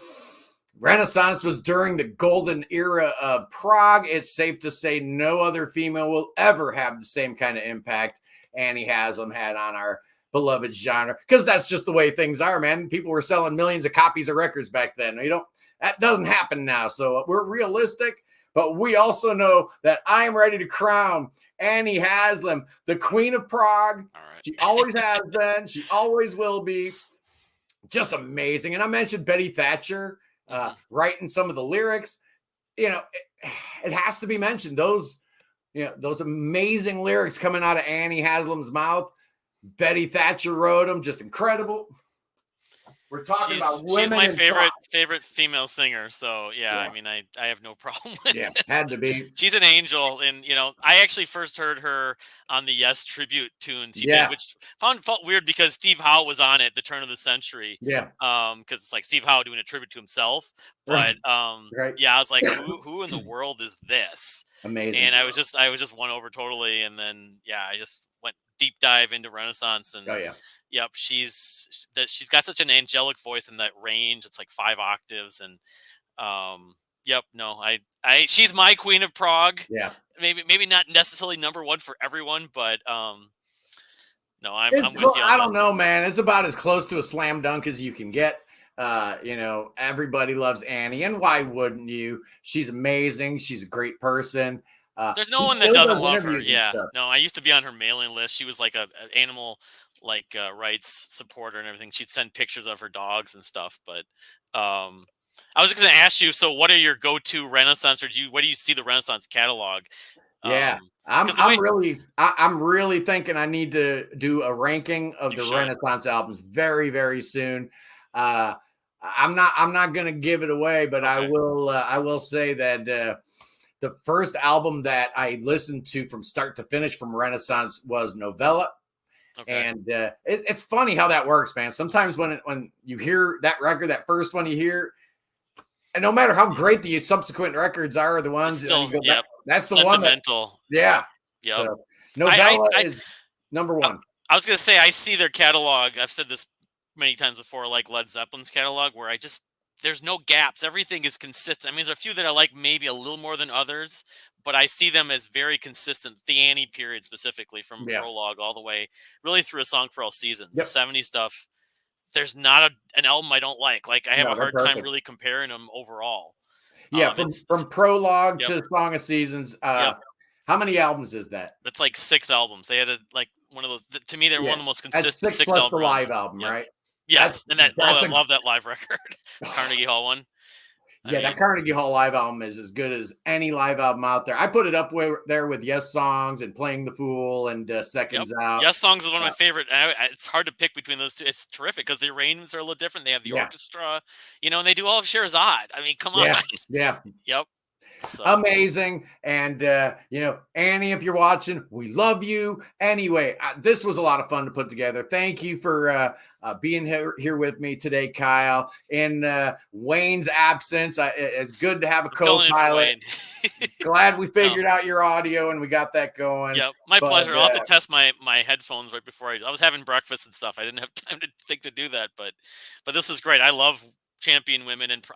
Speaker 1: Renaissance was during the golden era of prog, it's safe to say no other female will ever have the same kind of impact Annie Haslam had on our beloved genre, because that's just the way things are, man. People were selling millions of copies of records back then. That doesn't happen now. So we're realistic, but we also know that I am ready to crown Annie Haslam the queen of prog.
Speaker 2: All right.
Speaker 1: She always has been. She always will be. Just amazing. And I mentioned Betty Thatcher writing some of the lyrics. It has to be mentioned. Those amazing lyrics coming out of Annie Haslam's mouth. Betty Thatcher wrote them, just incredible. We're talking about women.
Speaker 2: She's my favorite female singer. So yeah, I mean, I have no problem with this.
Speaker 1: Had to be.
Speaker 2: She's an angel, and I actually first heard her on the Yes tribute tunes he did, which felt weird because Steve Howe was on it, the turn of the century.
Speaker 1: Yeah.
Speaker 2: Because it's like Steve Howe doing a tribute to himself. But yeah, I was like, who in the world is this?
Speaker 1: Amazing.
Speaker 2: And I was just won over totally, and then I just went deep dive into Renaissance, and yep, she's got such an angelic voice in that range. It's like 5 octaves, and she's my queen of prog.
Speaker 1: Yeah,
Speaker 2: maybe not necessarily number one for everyone, but no, I'm with you.
Speaker 1: I don't know, man. It's about as close to a slam dunk as you can get. Everybody loves Annie, and why wouldn't you? She's amazing. She's a great person.
Speaker 2: There's no one that doesn't love her. Yeah, no, I used to be on her mailing list. She was like an animal rights supporter and everything. She'd send pictures of her dogs and stuff. But I was just going to ask you. So, what are your go-to Renaissance, or where do you see the Renaissance catalog?
Speaker 1: Yeah, I'm really thinking I need to do a ranking of the Renaissance albums very, very soon. I'm not going to give it away, but okay. I will say that. The first album that I listened to from start to finish from Renaissance was Novella. Okay. And it's funny how that works, man. Sometimes when you hear that record, that first one you hear, and no matter how great the subsequent records are, the ones that's the
Speaker 2: sentimental.
Speaker 1: One. Yeah.
Speaker 2: Yep.
Speaker 1: So Novella is number one.
Speaker 2: I was going to say, I see their catalog. I've said this many times before, like Led Zeppelin's catalog, where there's no gaps. Everything is consistent. I mean, there's a few that I like maybe a little more than others, but I see them as very consistent. The Annie period specifically, from Prologue all the way, really through A Song for All Seasons. Yep. The 70s stuff, there's not an album I don't like. Like, I have a hard time really comparing them overall.
Speaker 1: Yeah, from Prologue to Song of Seasons. How many albums is that?
Speaker 2: That's like 6 albums. They had one of those. To me, they're one of the most consistent
Speaker 1: That's 6
Speaker 2: 6
Speaker 1: plus
Speaker 2: album
Speaker 1: the
Speaker 2: runs.
Speaker 1: live album,
Speaker 2: Yep.
Speaker 1: right?
Speaker 2: Yes, and I
Speaker 1: a
Speaker 2: love that live record, the Carnegie Hall one.
Speaker 1: Yeah, that Carnegie Hall live album is as good as any live album out there. I put it up there with Yes Songs and Playing the Fool and Seconds Out.
Speaker 2: Yes Songs is one of my favorite. It's hard to pick between those two. It's terrific because the arrangements are a little different. They have the orchestra, and they do all of Scheherazade. I mean, come on.
Speaker 1: Yeah.
Speaker 2: Yep. So.
Speaker 1: Amazing. And, Annie, if you're watching, we love you. Anyway, this was a lot of fun to put together. Thank you for being here with me today, Kyle. In Wayne's absence, it's good to have a co-pilot. Glad we figured out your audio and we got that going.
Speaker 2: Yeah, my pleasure. I'll have to test my headphones right before I was having breakfast and stuff. I didn't have time to do that, but this is great. I love champion women, and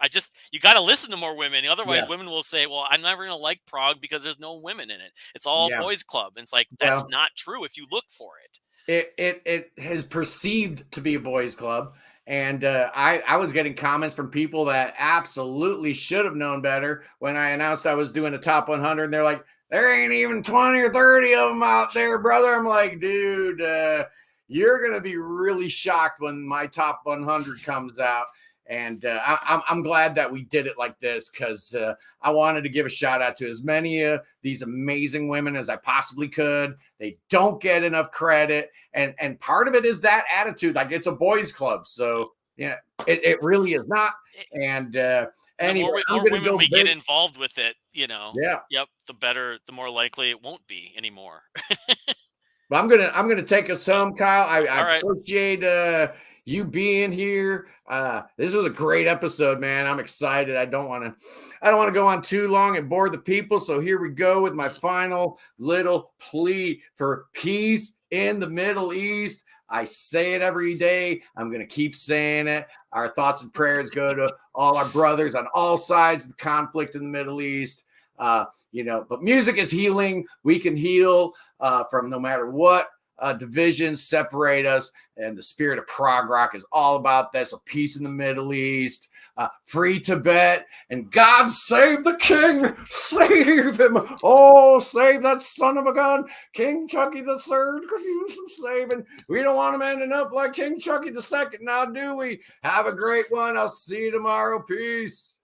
Speaker 2: you got to listen to more women. Otherwise, women will say, "Well, I'm never going to like prog because there's no women in it. It's all boys club." And it's like that's not true if you look for it.
Speaker 1: It has perceived to be a boys club, and I was getting comments from people that absolutely should have known better when I announced I was doing a top 100. And they're like, "There ain't even 20 or 30 of them out there, brother." I'm like, dude, you're gonna be really shocked when my top 100 comes out. And I'm glad that we did it like this because I wanted to give a shout out to as many of these amazing women as I possibly could. They don't get enough credit. And part of it is that attitude. Like, it's a boys club. So, it really is not. And anyway,
Speaker 2: the more women we get involved with it,
Speaker 1: Yep.
Speaker 2: The more likely it won't be anymore.
Speaker 1: But I'm gonna take us home, Kyle. I appreciate you being here. This was a great episode, man. I'm excited. I don't want to go on too long and bore the people. So here we go with my final little plea for peace in the Middle East. I say it every day. I'm going to keep saying it. Our thoughts and prayers go to all our brothers on all sides of the conflict in the Middle East. But music is healing. We can heal from no matter what divisions separate us, and the spirit of prog rock is all about that. So peace in the Middle East, free Tibet, and God save the king, save him. Oh, save that son of a gun, King Chucky the Third could use some saving. We don't want him ending up like King Chucky the Second now, do we? Have a great one. I'll see you tomorrow. Peace.